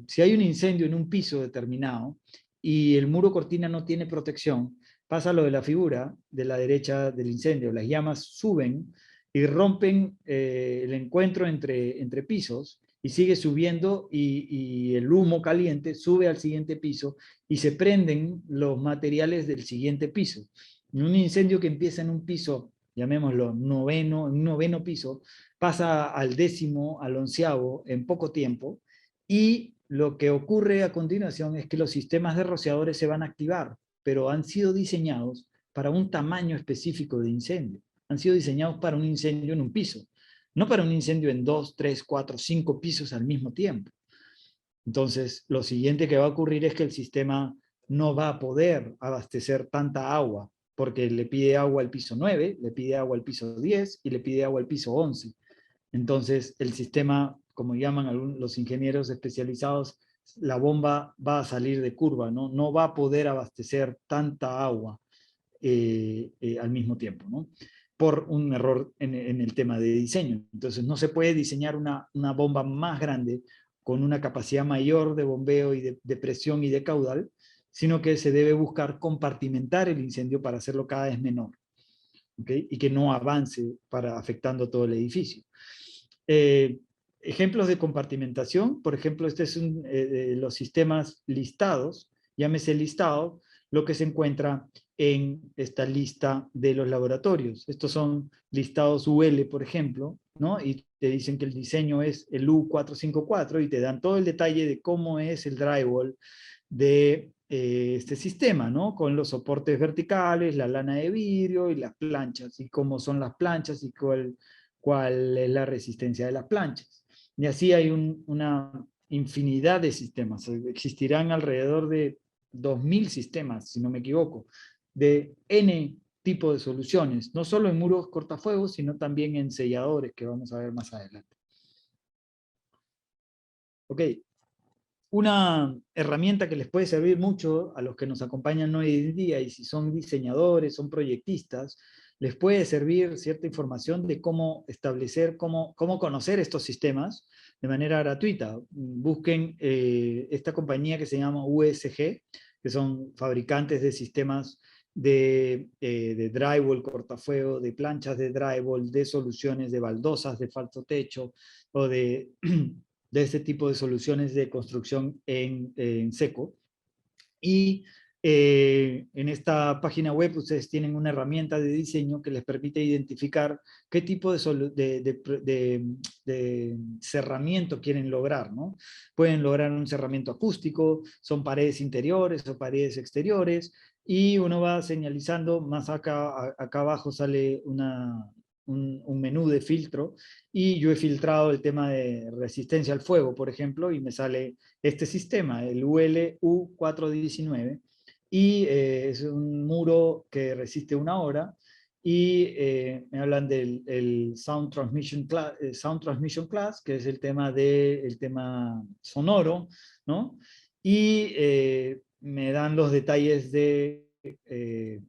Si hay un incendio en un piso determinado y el muro cortina no tiene protección, pasa lo de la figura de la derecha del incendio. Las llamas suben y rompen el encuentro entre pisos y sigue subiendo y el humo caliente sube al siguiente piso y se prenden los materiales del siguiente piso. En un incendio que empieza en un piso, llamémoslo noveno piso, pasa al 10º, al 11º en poco tiempo, y lo que ocurre a continuación es que los sistemas de rociadores se van a activar, pero han sido diseñados para un tamaño específico de incendio. Han sido diseñados para un incendio en un piso, no para un incendio en 2, 3, 4, 5 pisos al mismo tiempo. Entonces, lo siguiente que va a ocurrir es que el sistema no va a poder abastecer tanta agua, porque le pide agua al piso 9, le pide agua al piso 10 y le pide agua al piso 11. Entonces, el sistema, como llaman los ingenieros especializados, la bomba va a salir de curva, no va a poder abastecer tanta agua al mismo tiempo, ¿no? Por un error en el tema de diseño. Entonces, no se puede diseñar una bomba más grande con una capacidad mayor de bombeo y de presión y de caudal, sino que se debe buscar compartimentar el incendio para hacerlo cada vez menor, ¿okay? Y que no avance afectando todo el edificio. Ejemplos de compartimentación, por ejemplo, este es los sistemas listados, llámese listado, lo que se encuentra en esta lista de los laboratorios. Estos son listados UL, por ejemplo, ¿no? Y te dicen que el diseño es el U454 y te dan todo el detalle de cómo es el drywall de este sistema, ¿no? Con los soportes verticales, la lana de vidrio y las planchas, y cómo son las planchas y cuál es la resistencia de las planchas. Y así hay una infinidad de sistemas. Existirán alrededor de 2000 sistemas, si no me equivoco, de N tipo de soluciones, no solo en muros cortafuegos, sino también en selladores, que vamos a ver más adelante. Ok. Una herramienta que les puede servir mucho a los que nos acompañan hoy en día, y si son diseñadores, son proyectistas, les puede servir cierta información de cómo establecer, cómo conocer estos sistemas de manera gratuita. Busquen esta compañía que se llama USG, que son fabricantes de sistemas de drywall cortafuego, de planchas de drywall, de soluciones de baldosas de falso techo o de este tipo de soluciones de construcción en seco. Y en esta página web ustedes tienen una herramienta de diseño que les permite identificar qué tipo de cerramiento quieren lograr, ¿no? Pueden lograr un cerramiento acústico, son paredes interiores o paredes exteriores, y uno va señalizando, más acá abajo sale un menú de filtro, y yo he filtrado el tema de resistencia al fuego, por ejemplo, y me sale este sistema, el UL-U419, y es un muro que resiste 1 hora, y me hablan del Sound Transmission Class, que es el tema sonoro, ¿no? Y me dan los detalles de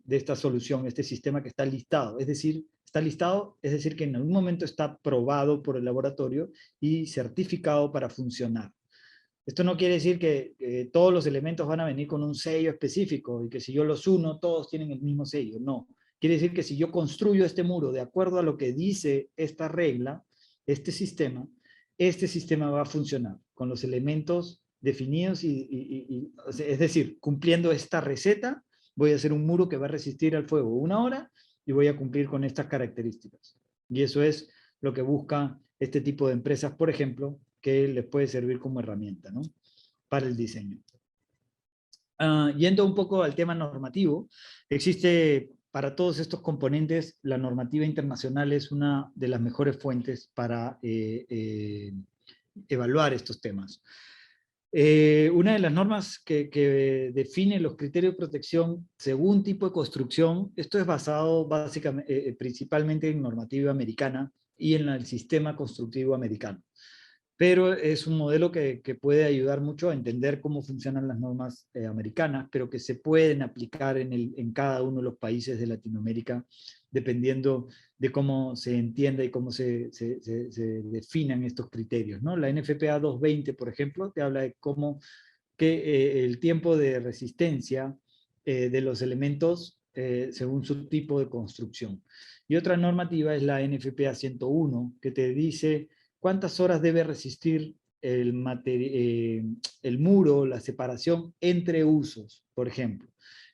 esta solución, este sistema que está listado. Es decir, está listado, es decir, que en algún momento está probado por el laboratorio y certificado para funcionar. Esto no quiere decir que todos los elementos van a venir con un sello específico y que si yo los uno, todos tienen el mismo sello. No. Quiere decir que si yo construyo este muro de acuerdo a lo que dice esta regla, este sistema va a funcionar con los elementos definidos es decir, cumpliendo esta receta, voy a hacer un muro que va a resistir al fuego 1 hora y voy a cumplir con estas características. Y eso es lo que busca este tipo de empresas, por ejemplo, que les puede servir como herramienta, ¿no? Para el diseño. Yendo un poco al tema normativo, existe para todos estos componentes, la normativa internacional es una de las mejores fuentes para evaluar estos temas. Una de las normas que define los criterios de protección según tipo de construcción, esto es basado básicamente, principalmente en normativa americana y en el sistema constructivo americano. pero es un modelo que puede ayudar mucho a entender cómo funcionan las normas americanas, pero que se pueden aplicar en cada uno de los países de Latinoamérica, dependiendo de cómo se entienda y cómo se definan estos criterios, ¿no? La NFPA 220, por ejemplo, te habla de cómo el tiempo de resistencia de los elementos según su tipo de construcción. Y otra normativa es la NFPA 101, que te dice cuántas horas debe resistir el muro, la separación entre usos, por ejemplo.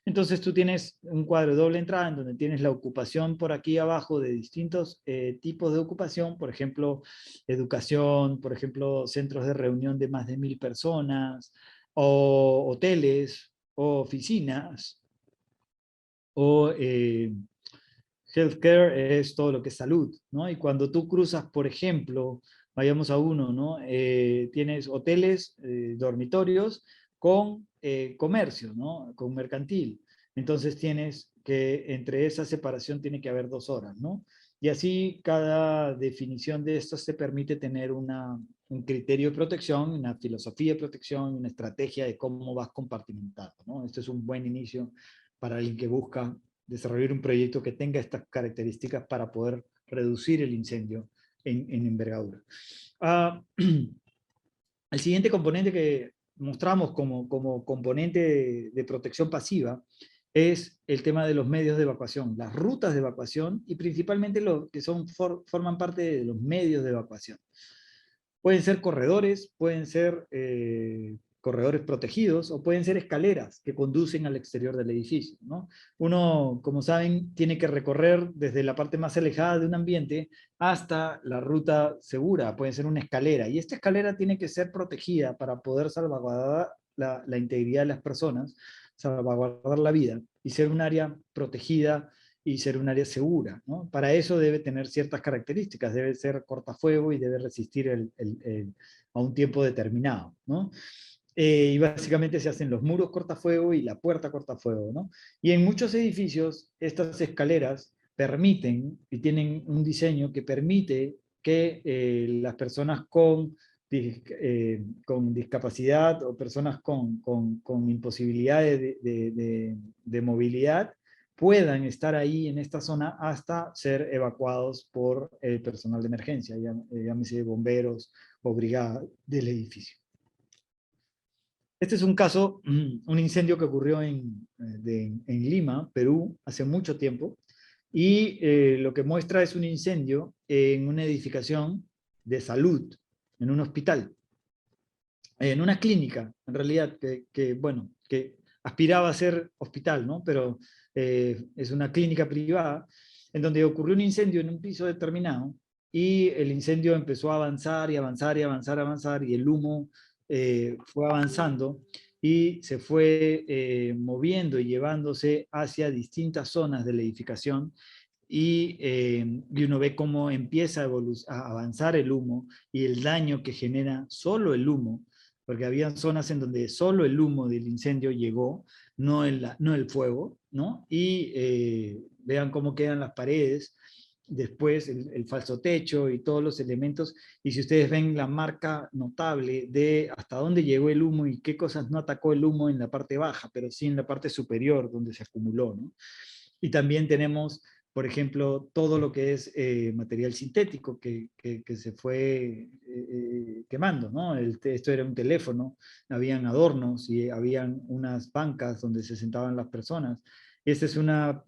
Entonces tú tienes un cuadro de doble entrada en donde tienes la ocupación por aquí abajo de distintos tipos de ocupación, por ejemplo, educación, por ejemplo, centros de reunión de más de 1000 personas, o hoteles, o oficinas, o healthcare es todo lo que es salud, ¿no? Y cuando tú cruzas, por ejemplo, vayamos a uno, ¿no? Tienes hoteles, dormitorios con comercio, ¿no? Con mercantil. Entonces tienes que, entre esa separación tiene que haber 2 horas, ¿no? Y así cada definición de esto se permite tener un criterio de protección, una filosofía de protección, una estrategia de cómo vas compartimentando, ¿no? Este es un buen inicio para alguien que busca desarrollar un proyecto que tenga estas características para poder reducir el incendio en envergadura. El siguiente componente que mostramos como componente de protección pasiva es el tema de los medios de evacuación, las rutas de evacuación y principalmente lo que forman parte de los medios de evacuación. Pueden ser corredores, pueden ser corredores protegidos o pueden ser escaleras que conducen al exterior del edificio, ¿no? Uno, como saben, tiene que recorrer desde la parte más alejada de un ambiente hasta la ruta segura, puede ser una escalera, y esta escalera tiene que ser protegida para poder salvaguardar la integridad de las personas, salvaguardar la vida y ser un área protegida y ser un área segura, ¿no? Para eso debe tener ciertas características, debe ser cortafuego y debe resistir a un tiempo determinado, ¿no? Y básicamente se hacen los muros cortafuego y la puerta cortafuego, ¿no? Y en muchos edificios estas escaleras permiten y tienen un diseño que permite que las personas con discapacidad o personas con imposibilidades de movilidad puedan estar ahí en esta zona hasta ser evacuados por el personal de emergencia, llámese bomberos o brigada del edificio. Este es un caso, un incendio que ocurrió en Lima, Perú, hace mucho tiempo, y lo que muestra es un incendio en una edificación de salud, en un hospital, en una clínica, en realidad, bueno, que aspiraba a ser hospital, ¿no? Pero es una clínica privada, en donde ocurrió un incendio en un piso determinado, y el incendio empezó a avanzar y avanzar y avanzar, avanzar, y el humo fue avanzando y se fue moviendo y llevándose hacia distintas zonas de la edificación, y uno ve cómo empieza a avanzar el humo y el daño que genera solo el humo, porque había zonas en donde solo el humo del incendio llegó, no el fuego, ¿no? Y vean cómo quedan las paredes, después el falso techo y todos los elementos, y si ustedes ven la marca notable de hasta dónde llegó el humo y qué cosas no atacó el humo en la parte baja, pero sí en la parte superior donde se acumuló, ¿no? Y también tenemos, por ejemplo, todo lo que es material sintético que se fue quemando, ¿no? Esto era un teléfono, habían adornos y habían unas bancas donde se sentaban las personas. Esta es una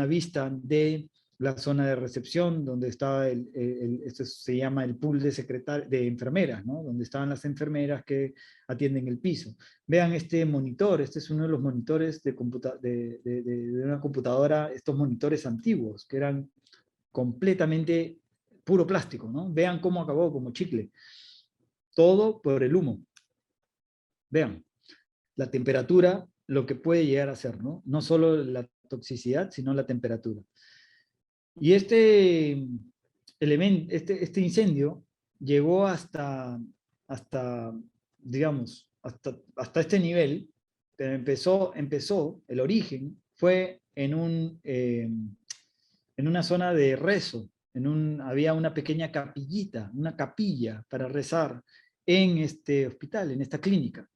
vista de la zona de recepción, donde estaba esto se llama el pool de enfermeras, ¿no? Donde estaban las enfermeras que atienden el piso. Vean este monitor, este es uno de los monitores de una computadora, estos monitores antiguos, que eran completamente puro plástico, ¿no? Vean cómo acabó, como chicle. Todo por el humo. Vean, la temperatura, lo que puede llegar a ser, ¿no? No solo la toxicidad, sino la temperatura. Y este incendio llegó hasta digamos, hasta este nivel, pero empezó, el origen fue en una zona de rezo, había una pequeña capillita, una capilla para rezar en este hospital, en esta clínica.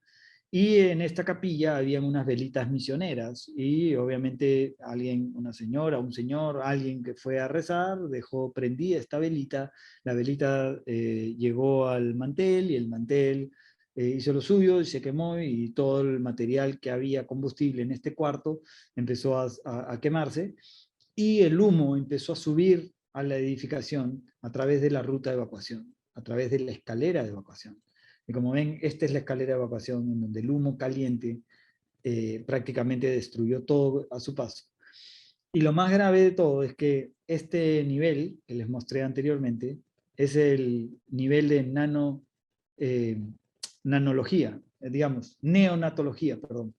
Y en esta capilla habían unas velitas misioneras y obviamente alguien, una señora, un señor, alguien que fue a rezar, dejó prendida esta velita, la velita llegó al mantel y el mantel hizo lo suyo y se quemó y todo el material que había combustible en este cuarto empezó a quemarse y el humo empezó a subir a la edificación a través de la ruta de evacuación, a través de la escalera de evacuación. Y como ven, esta es la escalera de evacuación en donde el humo caliente prácticamente destruyó todo a su paso. Y lo más grave de todo es que este nivel que les mostré anteriormente es el nivel de nanología, digamos, neonatología, perdón.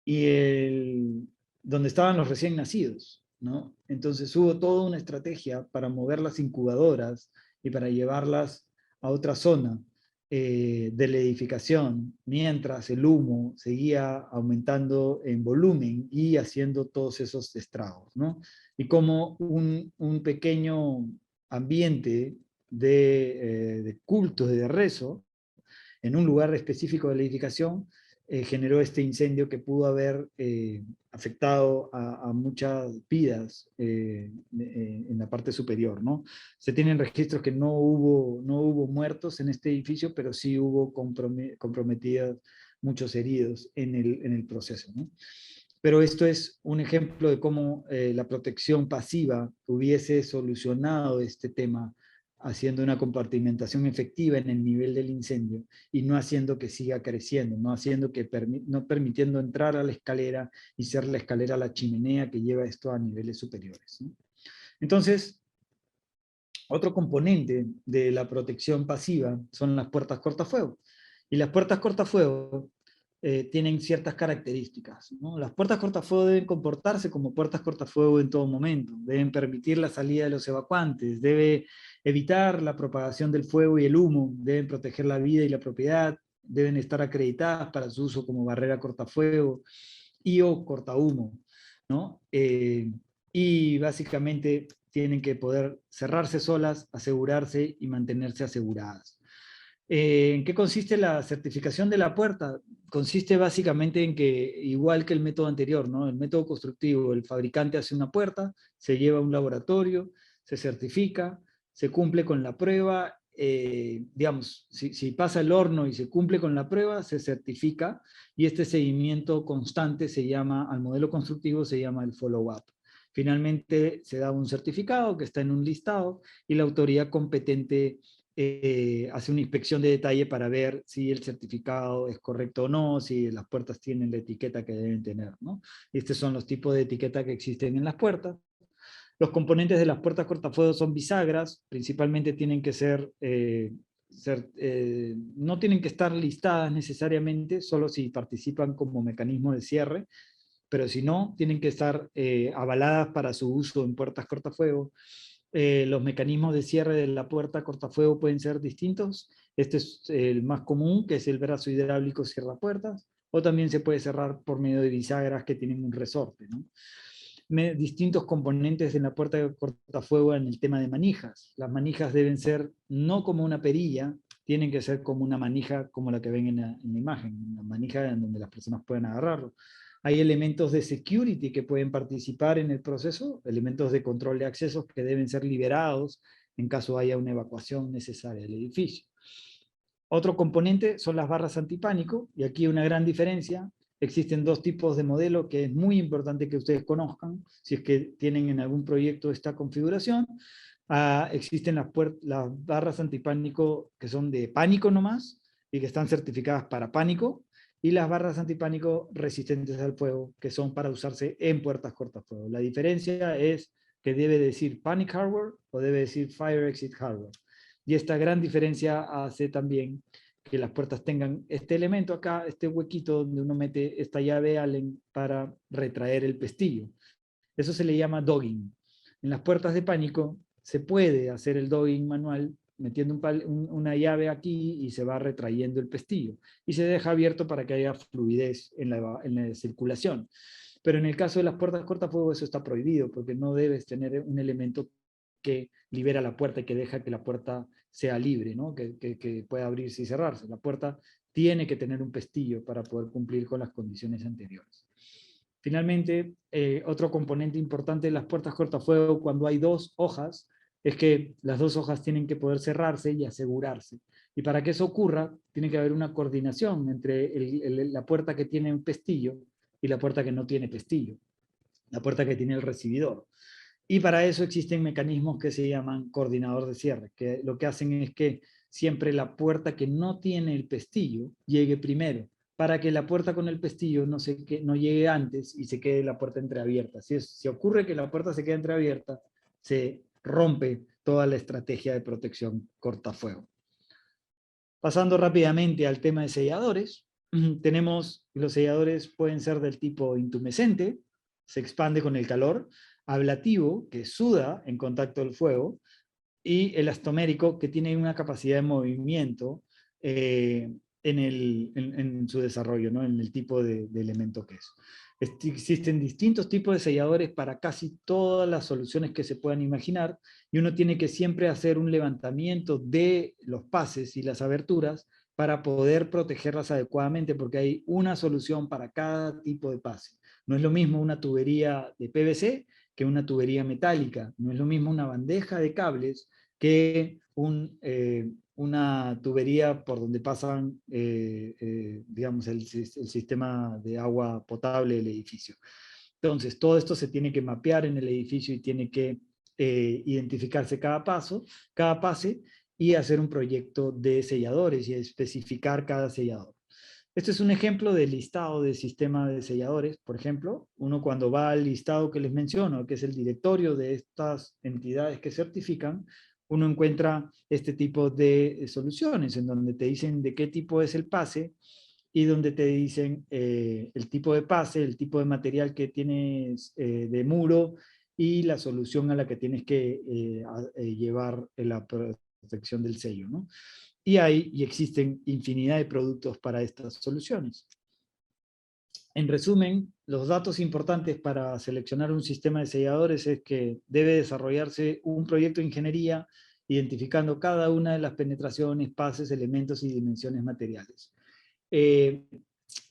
Y donde estaban los recién nacidos, ¿no? Entonces hubo toda una estrategia para mover las incubadoras y para llevarlas a otra zona de la edificación, mientras el humo seguía aumentando en volumen y haciendo todos esos estragos, ¿no? Y como un pequeño ambiente de cultos, de rezo, en un lugar específico de la edificación, generó este incendio que pudo haber afectado a muchas vidas en la parte superior, ¿no? Se tienen registros que no hubo muertos en este edificio, pero sí hubo comprometidos muchos heridos en el proceso, ¿no? Pero esto es un ejemplo de cómo la protección pasiva hubiese solucionado este tema haciendo una compartimentación efectiva en el nivel del incendio y no haciendo que siga creciendo, no haciendo que no permitiendo entrar a la escalera y ser la escalera la chimenea que lleva esto a niveles superiores, ¿no? Entonces, otro componente de la protección pasiva son las puertas cortafuego. Y las puertas cortafuego tienen ciertas características, ¿no? Las puertas cortafuego deben comportarse como puertas cortafuego en todo momento, deben permitir la salida de los evacuantes, debe evitar la propagación del fuego y el humo, deben proteger la vida y la propiedad, deben estar acreditadas para su uso como barrera cortafuego y o cortahumo, ¿no? Y básicamente tienen que poder cerrarse solas, asegurarse y mantenerse aseguradas. ¿En qué consiste la certificación de la puerta? Consiste básicamente en que, igual que el método anterior, ¿no? El método constructivo, el fabricante hace una puerta, se lleva a un laboratorio, se certifica, se cumple con la prueba, digamos, si pasa el horno y se cumple con la prueba, se certifica, y este seguimiento constante se llama, al modelo constructivo se llama el follow-up. Finalmente se da un certificado que está en un listado y la autoridad competente hace una inspección de detalle para ver si el certificado es correcto o no, si las puertas tienen la etiqueta que deben tener, ¿no? Estos son los tipos de etiqueta que existen en las puertas. Los componentes de las puertas cortafuego son bisagras, principalmente tienen que no tienen que estar listadas necesariamente, solo si participan como mecanismo de cierre, pero si no, tienen que estar avaladas para su uso en puertas cortafuego. Los mecanismos de cierre de la puerta cortafuego pueden ser distintos. Este es el más común, que es el brazo hidráulico cierra puertas, o también se puede cerrar por medio de bisagras que tienen un resorte, ¿no? Distintos componentes en la puerta de cortafuego en el tema de manijas. Las manijas deben ser no como una perilla, tienen que ser como una manija como la que ven en la imagen, una manija en donde las personas pueden agarrarlo. Hay elementos de security que pueden participar en el proceso, elementos de control de accesos que deben ser liberados en caso haya una evacuación necesaria del edificio. Otro componente son las barras antipánico, y aquí una gran diferencia. Existen dos tipos de modelo que es muy importante que ustedes conozcan, si es que tienen en algún proyecto esta configuración. Existen las barras antipánico que son de pánico nomás, y que están certificadas para pánico, y las barras antipánico resistentes al fuego, que son para usarse en puertas cortafuego. La diferencia es que debe decir panic hardware o debe decir fire exit hardware. Y esta gran diferencia hace también que las puertas tengan este elemento acá, este huequito donde uno mete esta llave Allen para retraer el pestillo. Eso se le llama dogging. En las puertas de pánico se puede hacer el dogging manual metiendo una llave aquí y se va retrayendo el pestillo. Y se deja abierto para que haya fluidez en la circulación. Pero en el caso de las puertas cortafuego eso está prohibido porque no debes tener un elemento que libera la puerta y que deja que la puerta sea libre, ¿no? Que pueda abrirse y cerrarse. La puerta tiene que tener un pestillo para poder cumplir con las condiciones anteriores. Finalmente, otro componente importante de las puertas cortafuego cuando hay dos hojas es que las dos hojas tienen que poder cerrarse y asegurarse. Y para que eso ocurra, tiene que haber una coordinación entre la puerta que tiene un pestillo y la puerta que no tiene pestillo, la puerta que tiene el recibidor. Y para eso existen mecanismos que se llaman coordinador de cierre, que lo que hacen es que siempre la puerta que no tiene el pestillo llegue primero, para que la puerta con el pestillo no llegue antes y se quede la puerta entreabierta. Si ocurre que la puerta se queda entreabierta, se rompe toda la estrategia de protección cortafuego. Pasando rápidamente al tema de selladores, los selladores pueden ser del tipo intumescente, se expande con el calor, ablativo, que suda en contacto del fuego, y elastomérico, que tiene una capacidad de movimiento en su desarrollo, ¿no? En el tipo de elemento que es. Existen distintos tipos de selladores para casi todas las soluciones que se puedan imaginar, y uno tiene que siempre hacer un levantamiento de los pases y las aberturas para poder protegerlas adecuadamente, porque hay una solución para cada tipo de pase. No es lo mismo una tubería de PVC que una tubería metálica, no es lo mismo una bandeja de cables que una tubería por donde pasan, digamos, el sistema de agua potable del edificio. Entonces, todo esto se tiene que mapear en el edificio y tiene que identificarse cada pase, y hacer un proyecto de selladores y especificar cada sellador. Este es un ejemplo de listado de sistema de selladores. Por ejemplo, uno cuando va al listado que les menciono, que es el directorio de estas entidades que certifican, uno encuentra este tipo de soluciones en donde te dicen de qué tipo es el pase y donde te dicen el tipo de pase, el tipo de material que tienes de muro y la solución a la que tienes que llevar la protección del sello, ¿no? Y existen infinidad de productos para estas soluciones. En resumen, los datos importantes para seleccionar un sistema de selladores es que debe desarrollarse un proyecto de ingeniería identificando cada una de las penetraciones, pases, elementos y dimensiones materiales.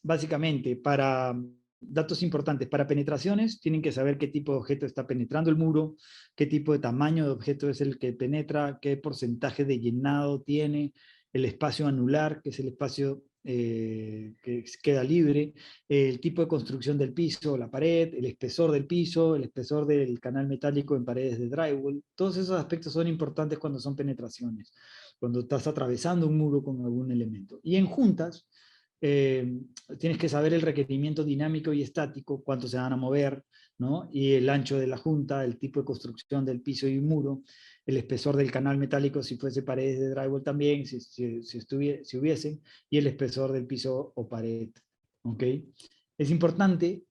Básicamente, para datos importantes, para penetraciones, tienen que saber qué tipo de objeto está penetrando el muro, qué tipo de tamaño de objeto es el que penetra, qué porcentaje de llenado tiene, el espacio anular, que es el espacio que queda libre, el tipo de construcción del piso, la pared, el espesor del piso, el espesor del canal metálico en paredes de drywall. Todos esos aspectos son importantes cuando son penetraciones, cuando estás atravesando un muro con algún elemento. Y en juntas, tienes que saber el requerimiento dinámico y estático, cuánto se van a mover, ¿no? Y el ancho de la junta, el tipo de construcción del piso y muro, el espesor del canal metálico si fuese paredes de drywall también, si hubiesen, y el espesor del piso o pared. ¿Ok? Es importante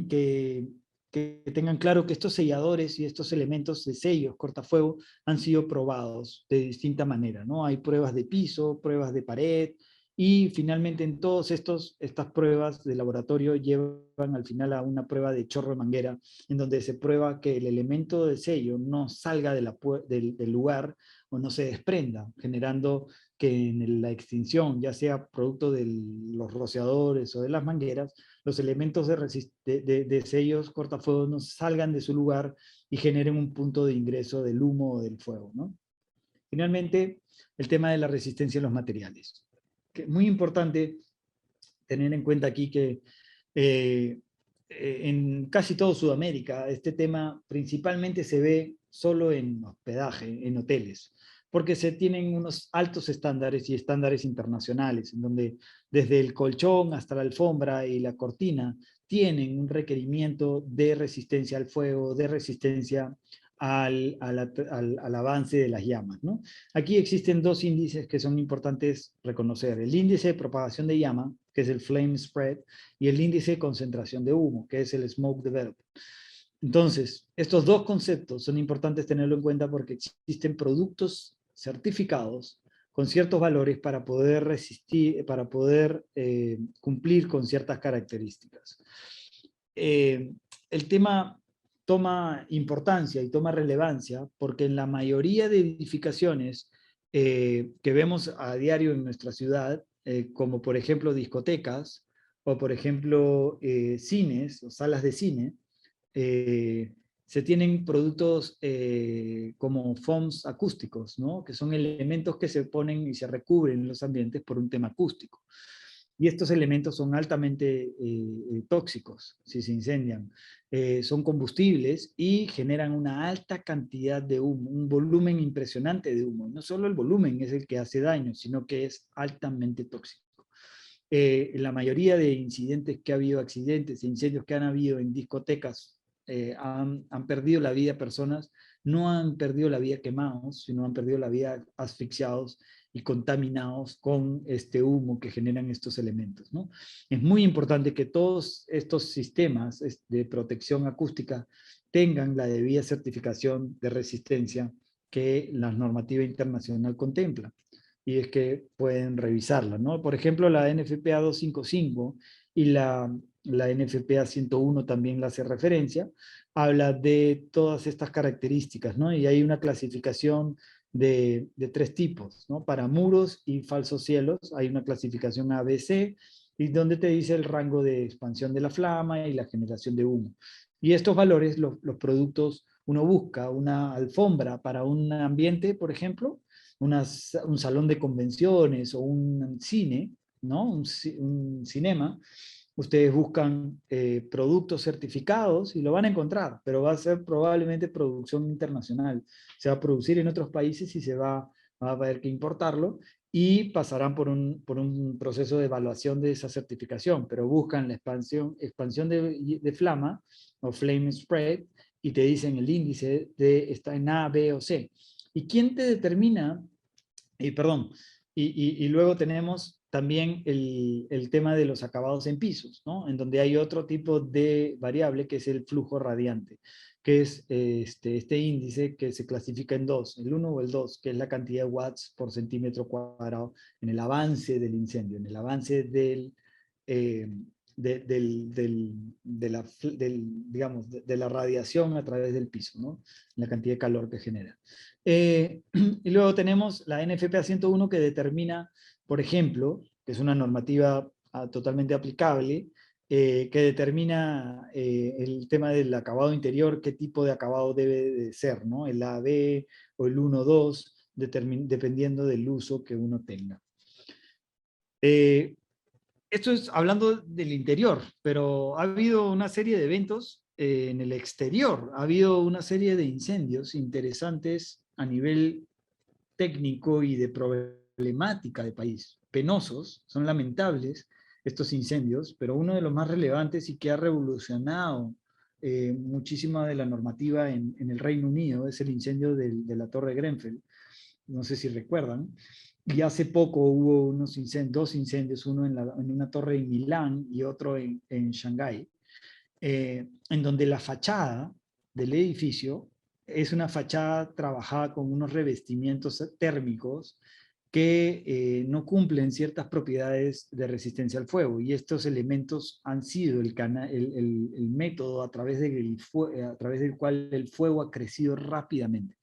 que tengan claro que estos selladores y estos elementos de sellos cortafuego han sido probados de distinta manera, ¿no? Hay pruebas de piso, pruebas de pared, y finalmente en todas estas pruebas de laboratorio llevan al final a una prueba de chorro de manguera, en donde se prueba que el elemento de sello no salga del lugar o no se desprenda, generando que en la extinción, ya sea producto de los rociadores o de las mangueras, los elementos de sellos cortafuegos no salgan de su lugar y generen un punto de ingreso del humo o del fuego, ¿no? Finalmente, el tema de la resistencia a los materiales. Es muy importante tener en cuenta aquí que en casi todo Sudamérica este tema principalmente se ve solo en hospedaje, en hoteles, porque se tienen unos altos estándares y estándares internacionales, en donde desde el colchón hasta la alfombra y la cortina tienen un requerimiento de resistencia al fuego, de resistencia al avance de las llamas, ¿no? Aquí existen dos índices que son importantes reconocer. El índice de propagación de llama, que es el flame spread, y el índice de concentración de humo, que es el smoke development. Entonces, estos dos conceptos son importantes tenerlo en cuenta porque existen productos certificados con ciertos valores para poder resistir, para poder cumplir con ciertas características. El tema toma importancia y toma relevancia porque en la mayoría de edificaciones que vemos a diario en nuestra ciudad, como por ejemplo discotecas o por ejemplo cines o salas de cine, se tienen productos como foams acústicos, ¿no? Que son elementos que se ponen y se recubren en los ambientes por un tema acústico. Y estos elementos son altamente tóxicos si se incendian. Son combustibles y generan una alta cantidad de humo, un volumen impresionante de humo. No solo el volumen es el que hace daño, sino que es altamente tóxico. La mayoría de incidentes que ha habido, accidentes e incendios que han habido en discotecas, han perdido la vida personas, no han perdido la vida quemados, sino han perdido la vida asfixiados y contaminados con este humo que generan estos elementos, ¿no? Es muy importante que todos estos sistemas de protección acústica tengan la debida certificación de resistencia que la normativa internacional contempla. Y es que pueden revisarla, ¿no? Por ejemplo, la NFPA 255 y la NFPA 101 también la hace referencia, habla de todas estas características, ¿no? Y hay una clasificación de 3 tipos, ¿no? Para muros y falsos cielos hay una clasificación ABC, y donde te dice el rango de expansión de la flama y la generación de humo. Y estos valores, los productos, uno busca una alfombra para un ambiente, por ejemplo, un salón de convenciones o un cine, ¿no? Un cinema, ustedes buscan productos certificados y lo van a encontrar, pero va a ser probablemente producción internacional. Se va a producir en otros países y va a haber que importarlo y pasarán por un proceso de evaluación de esa certificación, pero buscan la expansión de flama o flame spread y te dicen el índice está en A, B o C. ¿Y quién te determina? Perdón, y luego tenemos también el tema de los acabados en pisos, ¿no? En donde hay otro tipo de variable que es el flujo radiante, que es este índice que se clasifica en 2, el 1 o el 2, que es la cantidad de watts por centímetro cuadrado en el avance del incendio, en el avance eh, de la radiación a través del piso, ¿no? La cantidad de calor que genera. Y luego tenemos la NFPA 101 que determina, por ejemplo, que es una normativa totalmente aplicable, que determina el tema del acabado interior, qué tipo de acabado debe de ser, ¿no? El AB o el 1-2, dependiendo del uso que uno tenga. Esto es hablando del interior, pero ha habido una serie de eventos en el exterior. Ha habido una serie de incendios interesantes a nivel técnico y de problemática de país. Penosos, son lamentables estos incendios, pero uno de los más relevantes y que ha revolucionado muchísima de la normativa en el Reino Unido es el incendio de la Torre Grenfell. No sé si recuerdan. Y hace poco hubo dos incendios, uno en una torre en Milán y otro en Shanghái, en donde la fachada del edificio es una fachada trabajada con unos revestimientos térmicos que no cumplen ciertas propiedades de resistencia al fuego, y estos elementos han sido el método a través del cual el fuego ha crecido rápidamente.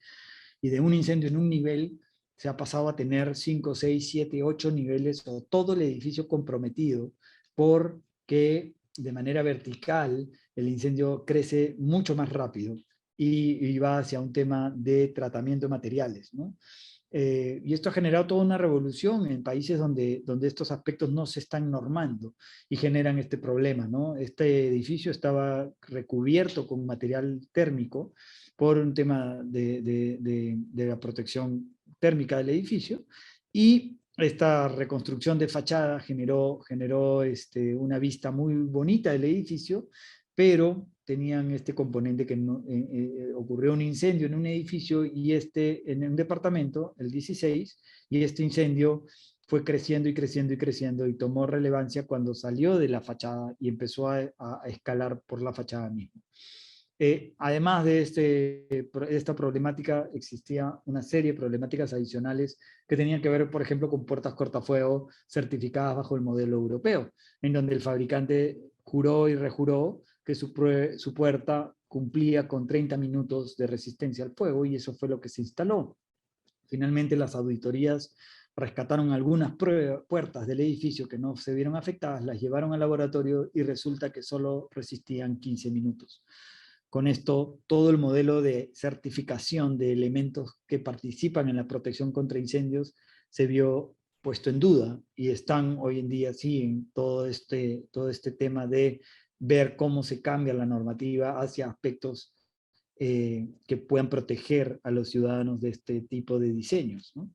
Y de un incendio en un nivel se ha pasado a tener 5, 6, 7, 8 niveles o todo el edificio comprometido porque de manera vertical el incendio crece mucho más rápido y va hacia un tema de tratamiento de materiales, ¿no? Y esto ha generado toda una revolución en países donde estos aspectos no se están normando y generan este problema, ¿no? Este edificio estaba recubierto con material térmico por un tema de la protección térmica del edificio, y esta reconstrucción de fachada generó una vista muy bonita del edificio, pero tenían este componente que ocurrió un incendio en un edificio y en un departamento, el 16, y este incendio fue creciendo y creciendo y creciendo y tomó relevancia cuando salió de la fachada y empezó a escalar por la fachada misma. Además de esta problemática, existía una serie de problemáticas adicionales que tenían que ver, por ejemplo, con puertas cortafuego certificadas bajo el modelo europeo, en donde el fabricante juró y rejuró que su puerta cumplía con 30 minutos de resistencia al fuego, y eso fue lo que se instaló. Finalmente las auditorías rescataron algunas puertas del edificio que no se vieron afectadas, las llevaron al laboratorio y resulta que solo resistían 15 minutos. Con esto, todo el modelo de certificación de elementos que participan en la protección contra incendios se vio puesto en duda, y están hoy en día sí en todo este tema de ver cómo se cambia la normativa hacia aspectos que puedan proteger a los ciudadanos de este tipo de diseños, ¿no?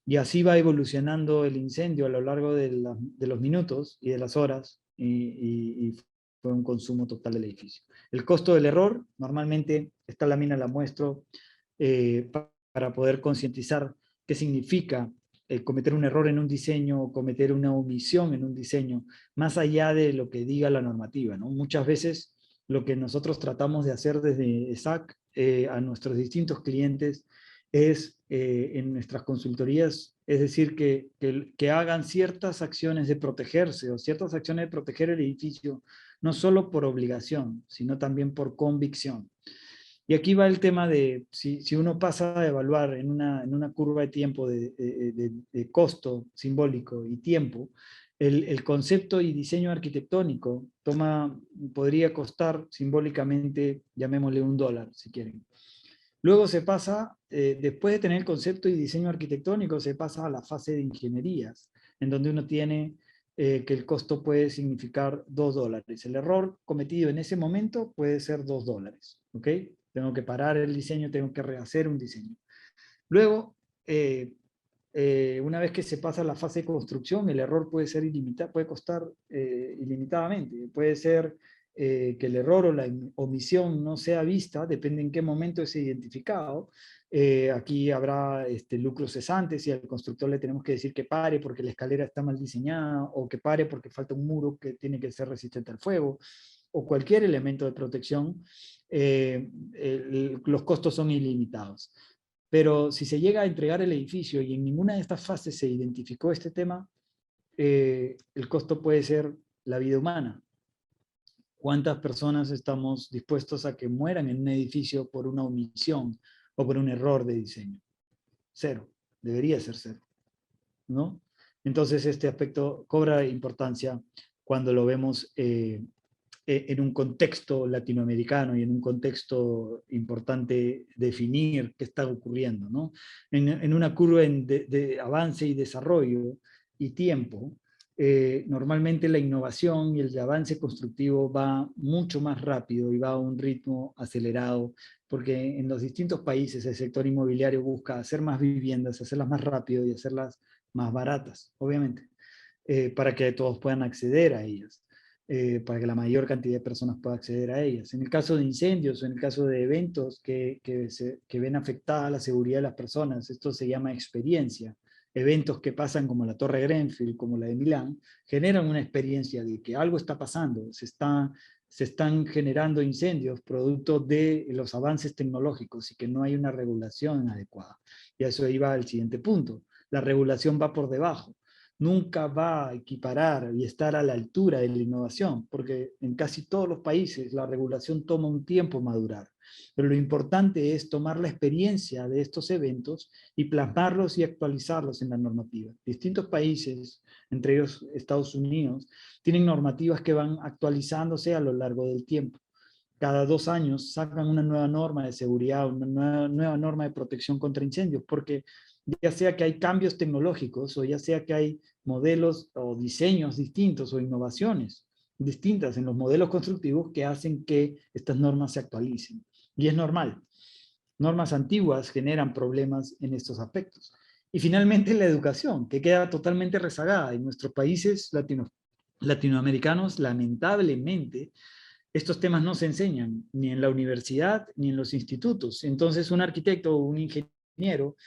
Y así va evolucionando el incendio a lo largo de los minutos y de las horas, y fue un consumo total del edificio. El costo del error, normalmente esta lámina la muestro para poder concientizar qué significa cometer un error en un diseño o cometer una omisión en un diseño, más allá de lo que diga la normativa, ¿no? Muchas veces lo que nosotros tratamos de hacer desde ESAC a nuestros distintos clientes es en nuestras consultorías, es decir, que hagan ciertas acciones de protegerse o ciertas acciones de proteger el edificio, no solo por obligación, sino también por convicción. Y aquí va el tema de si uno pasa a evaluar en una curva de tiempo de costo simbólico y tiempo, el concepto y diseño arquitectónico podría costar simbólicamente, llamémosle $1, si quieren. Luego se pasa, después de tener el concepto y diseño arquitectónico, se pasa a la fase de ingenierías, en donde uno tiene que el costo puede significar $2. El error cometido en ese momento puede ser $2, ¿ok? Tengo que parar el diseño, tengo que rehacer un diseño. Luego, una vez que se pasa a la fase de construcción, el error puede ser ilimitado, puede costar ilimitadamente. Puede ser que el error o la omisión no sea vista, depende en qué momento es identificado. Aquí habrá lucros cesantes y al constructor le tenemos que decir que pare porque la escalera está mal diseñada, o que pare porque falta un muro que tiene que ser resistente al fuego, o cualquier elemento de protección. Los costos son ilimitados. Pero si se llega a entregar el edificio y en ninguna de estas fases se identificó este tema, el costo puede ser la vida humana. ¿Cuántas personas estamos dispuestos a que mueran en un edificio por una omisión o por un error de diseño? 0. Debería ser 0, ¿no? Entonces este aspecto cobra importancia cuando lo vemos en un contexto latinoamericano y en un contexto importante definir qué está ocurriendo, ¿no? En una curva de avance y desarrollo y tiempo, normalmente la innovación y el avance constructivo va mucho más rápido y va a un ritmo acelerado, porque en los distintos países el sector inmobiliario busca hacer más viviendas, hacerlas más rápido y hacerlas más baratas, obviamente, para que todos puedan acceder a ellas. Para que la mayor cantidad de personas pueda acceder a ellas. En el caso de incendios o en el caso de eventos que ven afectada la seguridad de las personas, esto se llama experiencia. Eventos que pasan como la Torre Grenfell, como la de Milán, generan una experiencia de que algo está pasando, se están generando incendios producto de los avances tecnológicos y que no hay una regulación adecuada. Y a eso iba el siguiente punto. La regulación va por debajo. Nunca va a equiparar y estar a la altura de la innovación, porque en casi todos los países la regulación toma un tiempo madurar. Pero lo importante es tomar la experiencia de estos eventos y plasmarlos y actualizarlos en la normativa. Distintos países, entre ellos Estados Unidos, tienen normativas que van actualizándose a lo largo del tiempo. Cada 2 años sacan una nueva norma de seguridad, una nueva norma de protección contra incendios, porque ya sea que hay cambios tecnológicos o ya sea que hay modelos o diseños distintos o innovaciones distintas en los modelos constructivos que hacen que estas normas se actualicen. Y es normal. Normas antiguas generan problemas en estos aspectos. Y finalmente la educación, que queda totalmente rezagada. En nuestros países latinoamericanos, lamentablemente, estos temas no se enseñan ni en la universidad ni en los institutos. Entonces un arquitecto o un ingeniero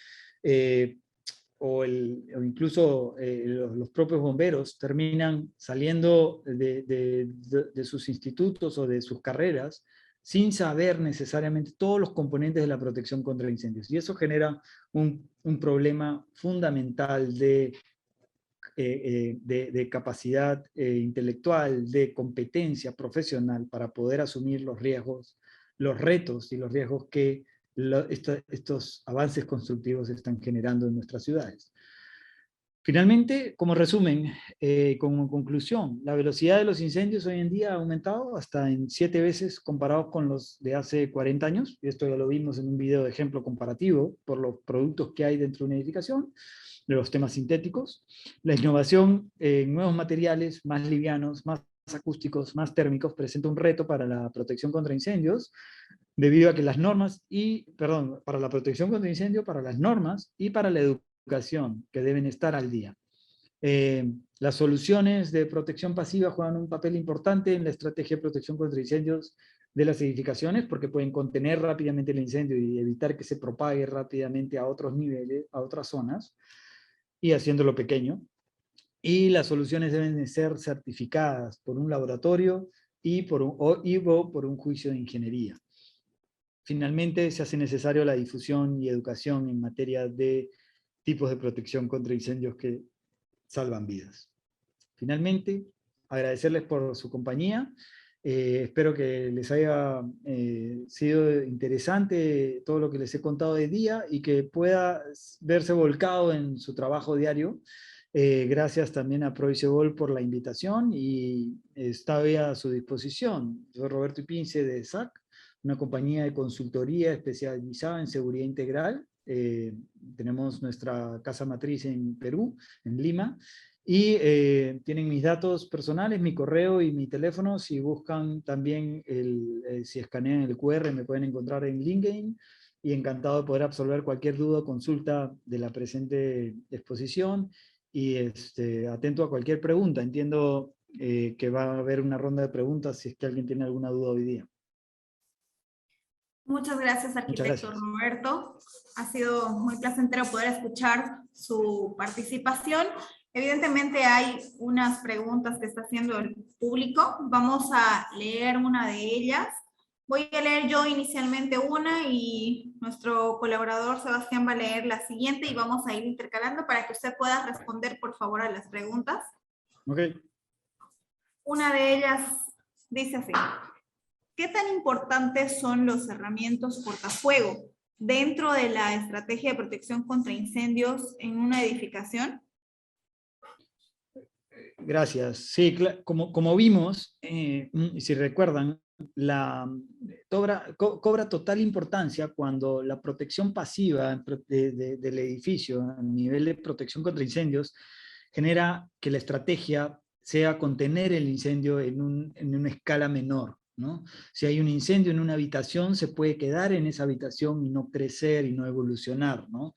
o incluso los propios bomberos terminan saliendo de sus institutos o de sus carreras sin saber necesariamente todos los componentes de la protección contra incendios. Y eso genera un problema fundamental de de capacidad intelectual, de competencia profesional para poder asumir los riesgos, los retos y los riesgos que estos avances constructivos están generando en nuestras ciudades. Finalmente, como resumen, como conclusión, la velocidad de los incendios hoy en día ha aumentado hasta en 7 veces comparados con los de hace 40 años, y esto ya lo vimos en un video de ejemplo comparativo por los productos que hay dentro de una edificación, de los temas sintéticos, la innovación en nuevos materiales más livianos, más acústicos, más térmicos, presenta un reto para la protección contra incendios, debido a que las normas para la protección contra incendio, para las normas y para la educación que deben estar al día. Las soluciones de protección pasiva juegan un papel importante en la estrategia de protección contra incendios de las edificaciones porque pueden contener rápidamente el incendio y evitar que se propague rápidamente a otros niveles, a otras zonas, y haciéndolo pequeño. Y las soluciones deben ser certificadas por un laboratorio y por un juicio de ingeniería. Finalmente, se hace necesario la difusión y educación en materia de tipos de protección contra incendios que salvan vidas. Finalmente, agradecerles por su compañía. Espero que les haya sido interesante todo lo que les he contado hoy día y que pueda verse volcado en su trabajo diario. Gracias también a Proicebol por la invitación y estoy a su disposición. Soy Roberto Ipince de SAC, una compañía de consultoría especializada en seguridad integral. Tenemos nuestra casa matriz en Perú, en Lima, y tienen mis datos personales, mi correo y mi teléfono. Si buscan también, si escanean el QR, me pueden encontrar en LinkedIn, y encantado de poder absolver cualquier duda o consulta de la presente exposición, y atento a cualquier pregunta. Entiendo que va a haber una ronda de preguntas si es que alguien tiene alguna duda hoy día. Muchas gracias, Muchas arquitecto gracias. Roberto. Ha sido muy placentero poder escuchar su participación. Evidentemente hay unas preguntas que está haciendo el público. Vamos a leer una de ellas. Voy a leer yo inicialmente una y nuestro colaborador Sebastián va a leer la siguiente y vamos a ir intercalando para que usted pueda responder, por favor, a las preguntas. Ok. Una de ellas dice así: ¿qué tan importantes son los cerramientos portafuego dentro de la estrategia de protección contra incendios en una edificación? Gracias. Sí, como vimos, si recuerdan, cobra total importancia cuando la protección pasiva del edificio a nivel de protección contra incendios genera que la estrategia sea contener el incendio en una escala menor, ¿no? Si hay un incendio en una habitación, se puede quedar en esa habitación y no crecer y no evolucionar, ¿no?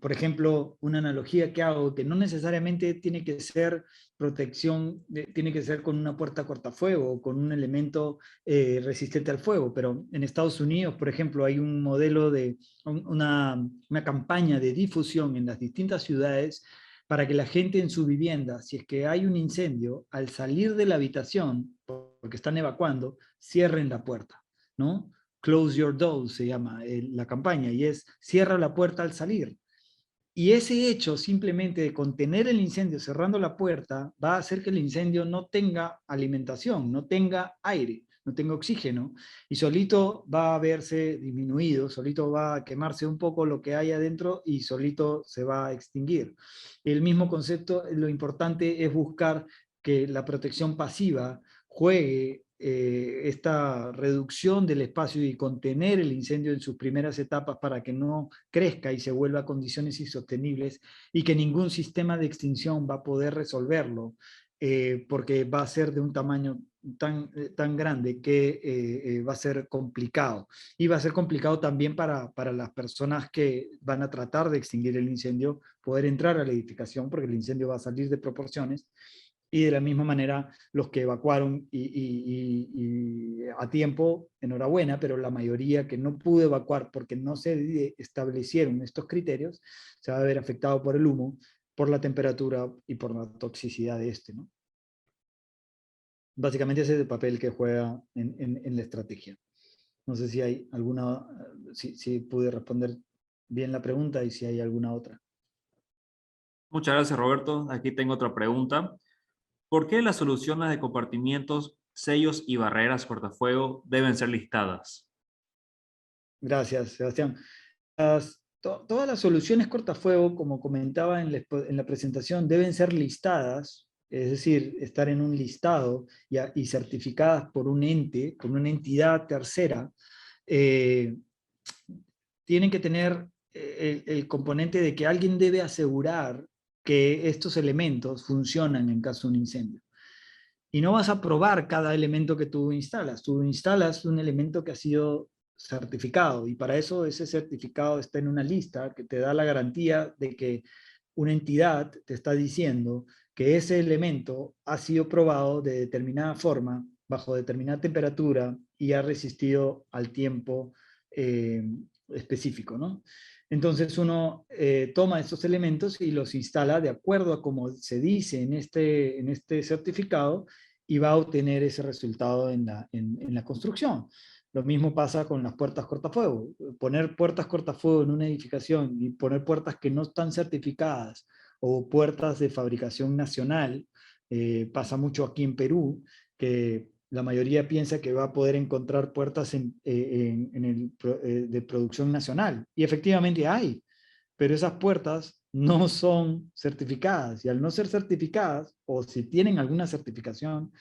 Por ejemplo, una analogía que hago, que no necesariamente tiene que ser protección, tiene que ser con una puerta cortafuego o con un elemento resistente al fuego, pero en Estados Unidos, por ejemplo, hay un modelo de una campaña de difusión en las distintas ciudades para que la gente en su vivienda, si es que hay un incendio, al salir de la habitación, porque están evacuando, cierren la puerta, ¿no? Close your door se llama la campaña, y es cierra la puerta al salir. Y ese hecho simplemente de contener el incendio cerrando la puerta va a hacer que el incendio no tenga alimentación, no tenga aire, no tenga oxígeno, y solito va a verse disminuido, solito va a quemarse un poco lo que hay adentro y solito se va a extinguir. El mismo concepto, lo importante es buscar que la protección pasiva juegue esta reducción del espacio y contener el incendio en sus primeras etapas para que no crezca y se vuelva a condiciones insostenibles, y que ningún sistema de extinción va a poder resolverlo, porque va a ser de un tamaño tan grande que va a ser complicado. Y va a ser complicado también para las personas que van a tratar de extinguir el incendio poder entrar a la edificación, porque el incendio va a salir de proporciones. Y de la misma manera, los que evacuaron y a tiempo, enhorabuena, pero la mayoría que no pudo evacuar porque no se establecieron estos criterios, se va a ver afectado por el humo, por la temperatura y por la toxicidad de este, ¿no? Básicamente ese es el papel que juega en la estrategia. No sé si hay alguna, si pude responder bien la pregunta y si hay alguna otra. Muchas gracias, Roberto. Aquí tengo otra pregunta. ¿Por qué las soluciones de compartimientos, sellos y barreras cortafuego deben ser listadas? Gracias, Sebastián. Todas las soluciones cortafuego, como comentaba en la presentación, deben ser listadas, es decir, estar en un listado y certificadas por un ente, por una entidad tercera. Tienen que tener el componente de que alguien debe asegurar que estos elementos funcionan en caso de un incendio. Y no vas a probar cada elemento que tú instalas. Tú instalas un elemento que ha sido certificado y para eso ese certificado está en una lista que te da la garantía de que una entidad te está diciendo que ese elemento ha sido probado de determinada forma, bajo determinada temperatura y ha resistido al tiempo específico, ¿no? Entonces uno toma estos elementos y los instala de acuerdo a como se dice en este certificado y va a obtener ese resultado en la construcción. Lo mismo pasa con las puertas cortafuego. Poner puertas cortafuego en una edificación y poner puertas que no están certificadas o puertas de fabricación nacional, pasa mucho aquí en Perú, que la mayoría piensa que va a poder encontrar puertas de producción nacional. Y efectivamente hay, pero esas puertas no son certificadas. Y al no ser certificadas, o si tienen alguna certificación,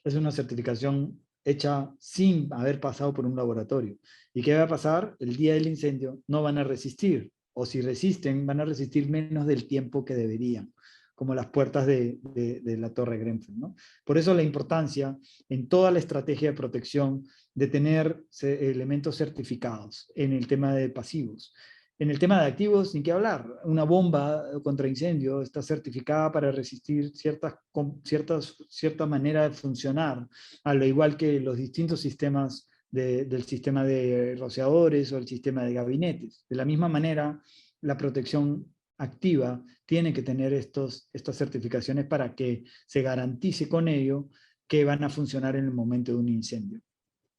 es una certificación hecha sin haber pasado por un laboratorio. ¿Y qué va a pasar? El día del incendio no van a resistir, o si resisten, van a resistir menos del tiempo que deberían, como las puertas de la Torre Grenfell, ¿no? Por eso la importancia en toda la estrategia de protección de tener elementos certificados en el tema de pasivos. En el tema de activos, ni qué hablar. Una bomba contra incendio está certificada para resistir cierta manera de funcionar, a lo igual que los distintos sistemas del sistema de rociadores o el sistema de gabinetes. De la misma manera, la protección activa tiene que tener estas certificaciones para que se garantice con ello que van a funcionar en el momento de un incendio,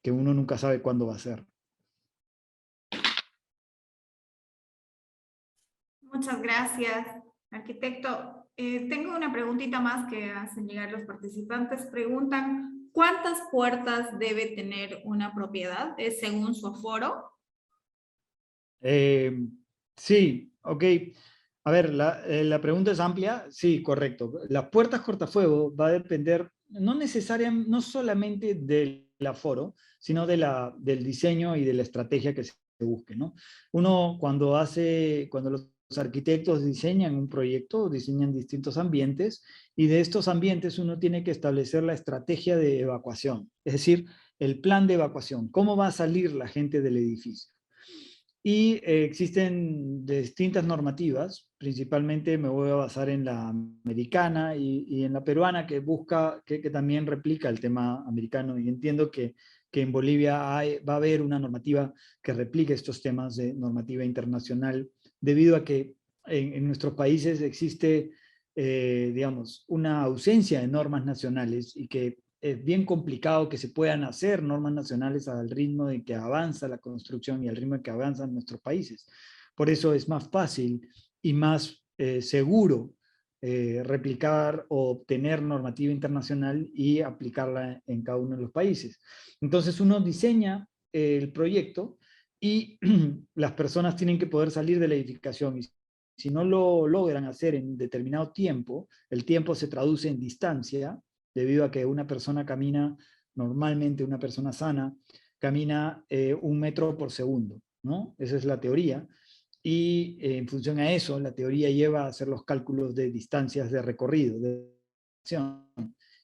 que uno nunca sabe cuándo va a ser. Muchas gracias, arquitecto. Tengo una preguntita más que hacen llegar los participantes. Preguntan, ¿cuántas puertas debe tener una propiedad? ¿Es según su aforo? Sí, ok. A ver, la pregunta es amplia. Sí, correcto. Las puertas cortafuego va a depender no solamente del aforo, sino del diseño y de la estrategia que se busque, ¿no? Uno cuando los arquitectos diseñan un proyecto, diseñan distintos ambientes y de estos ambientes uno tiene que establecer la estrategia de evacuación, es decir, el plan de evacuación, cómo va a salir la gente del edificio. Y existen distintas normativas, principalmente me voy a basar en la americana y en la peruana que también replica el tema americano. Y entiendo que en Bolivia va a haber una normativa que replique estos temas de normativa internacional, debido a que en nuestros países existe, digamos, una ausencia de normas nacionales y que es bien complicado que se puedan hacer normas nacionales al ritmo de que avanza la construcción y al ritmo de que avanzan nuestros países. Por eso es más fácil y más seguro replicar o obtener normativa internacional y aplicarla en cada uno de los países. Entonces uno diseña el proyecto y las personas tienen que poder salir de la edificación. Y si no lo logran hacer en determinado tiempo, el tiempo se traduce en distancia, debido a que una persona camina, normalmente una persona sana, camina 1 metro por segundo, ¿no? Esa es la teoría. Y en función a eso, la teoría lleva a hacer los cálculos de distancias de recorrido.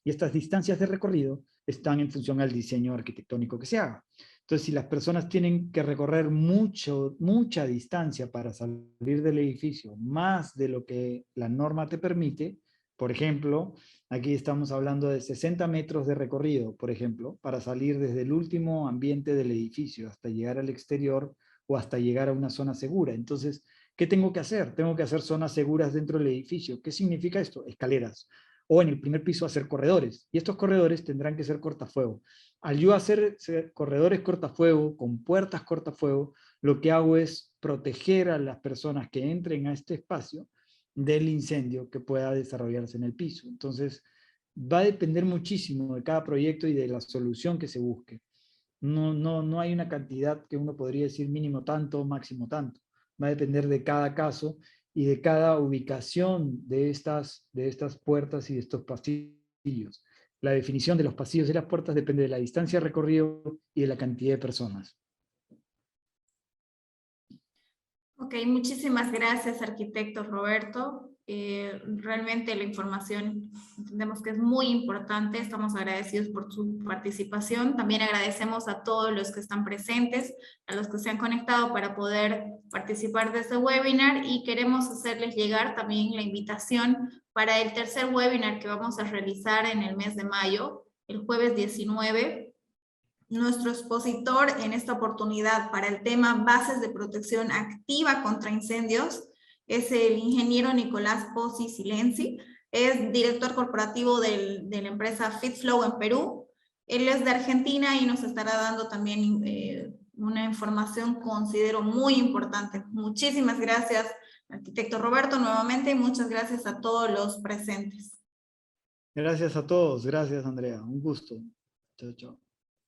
Y estas distancias de recorrido están en función al diseño arquitectónico que se haga. Entonces, si las personas tienen que recorrer mucha distancia para salir del edificio, más de lo que la norma te permite, por ejemplo, aquí estamos hablando de 60 metros de recorrido, por ejemplo, para salir desde el último ambiente del edificio hasta llegar al exterior o hasta llegar a una zona segura. Entonces, ¿qué tengo que hacer? Tengo que hacer zonas seguras dentro del edificio. ¿Qué significa esto? Escaleras. O en el primer piso hacer corredores. Y estos corredores tendrán que ser cortafuego. Al yo hacer corredores cortafuego, con puertas cortafuego, lo que hago es proteger a las personas que entren a este espacio del incendio que pueda desarrollarse en el piso. Entonces, va a depender muchísimo de cada proyecto y de la solución que se busque. No hay una cantidad que uno podría decir mínimo tanto, máximo tanto. Va a depender de cada caso y de cada ubicación de estas puertas y de estos pasillos. La definición de los pasillos y las puertas depende de la distancia recorrido y de la cantidad de personas. Ok, muchísimas gracias, arquitecto Roberto. Realmente la información entendemos que es muy importante. Estamos agradecidos por su participación. También agradecemos a todos los que están presentes, a los que se han conectado para poder participar de este webinar, y queremos hacerles llegar también la invitación para el tercer webinar que vamos a realizar en el mes de mayo, el jueves 19. Nuestro expositor en esta oportunidad para el tema Bases de Protección Activa contra Incendios es el ingeniero Nicolás Pozzi Silenzi. Es director corporativo de la empresa FitFlow en Perú. Él es de Argentina y nos estará dando también una información, considero, muy importante. Muchísimas gracias, arquitecto Roberto, nuevamente, y muchas gracias a todos los presentes. Gracias a todos. Gracias, Andrea. Un gusto. Chao, chao.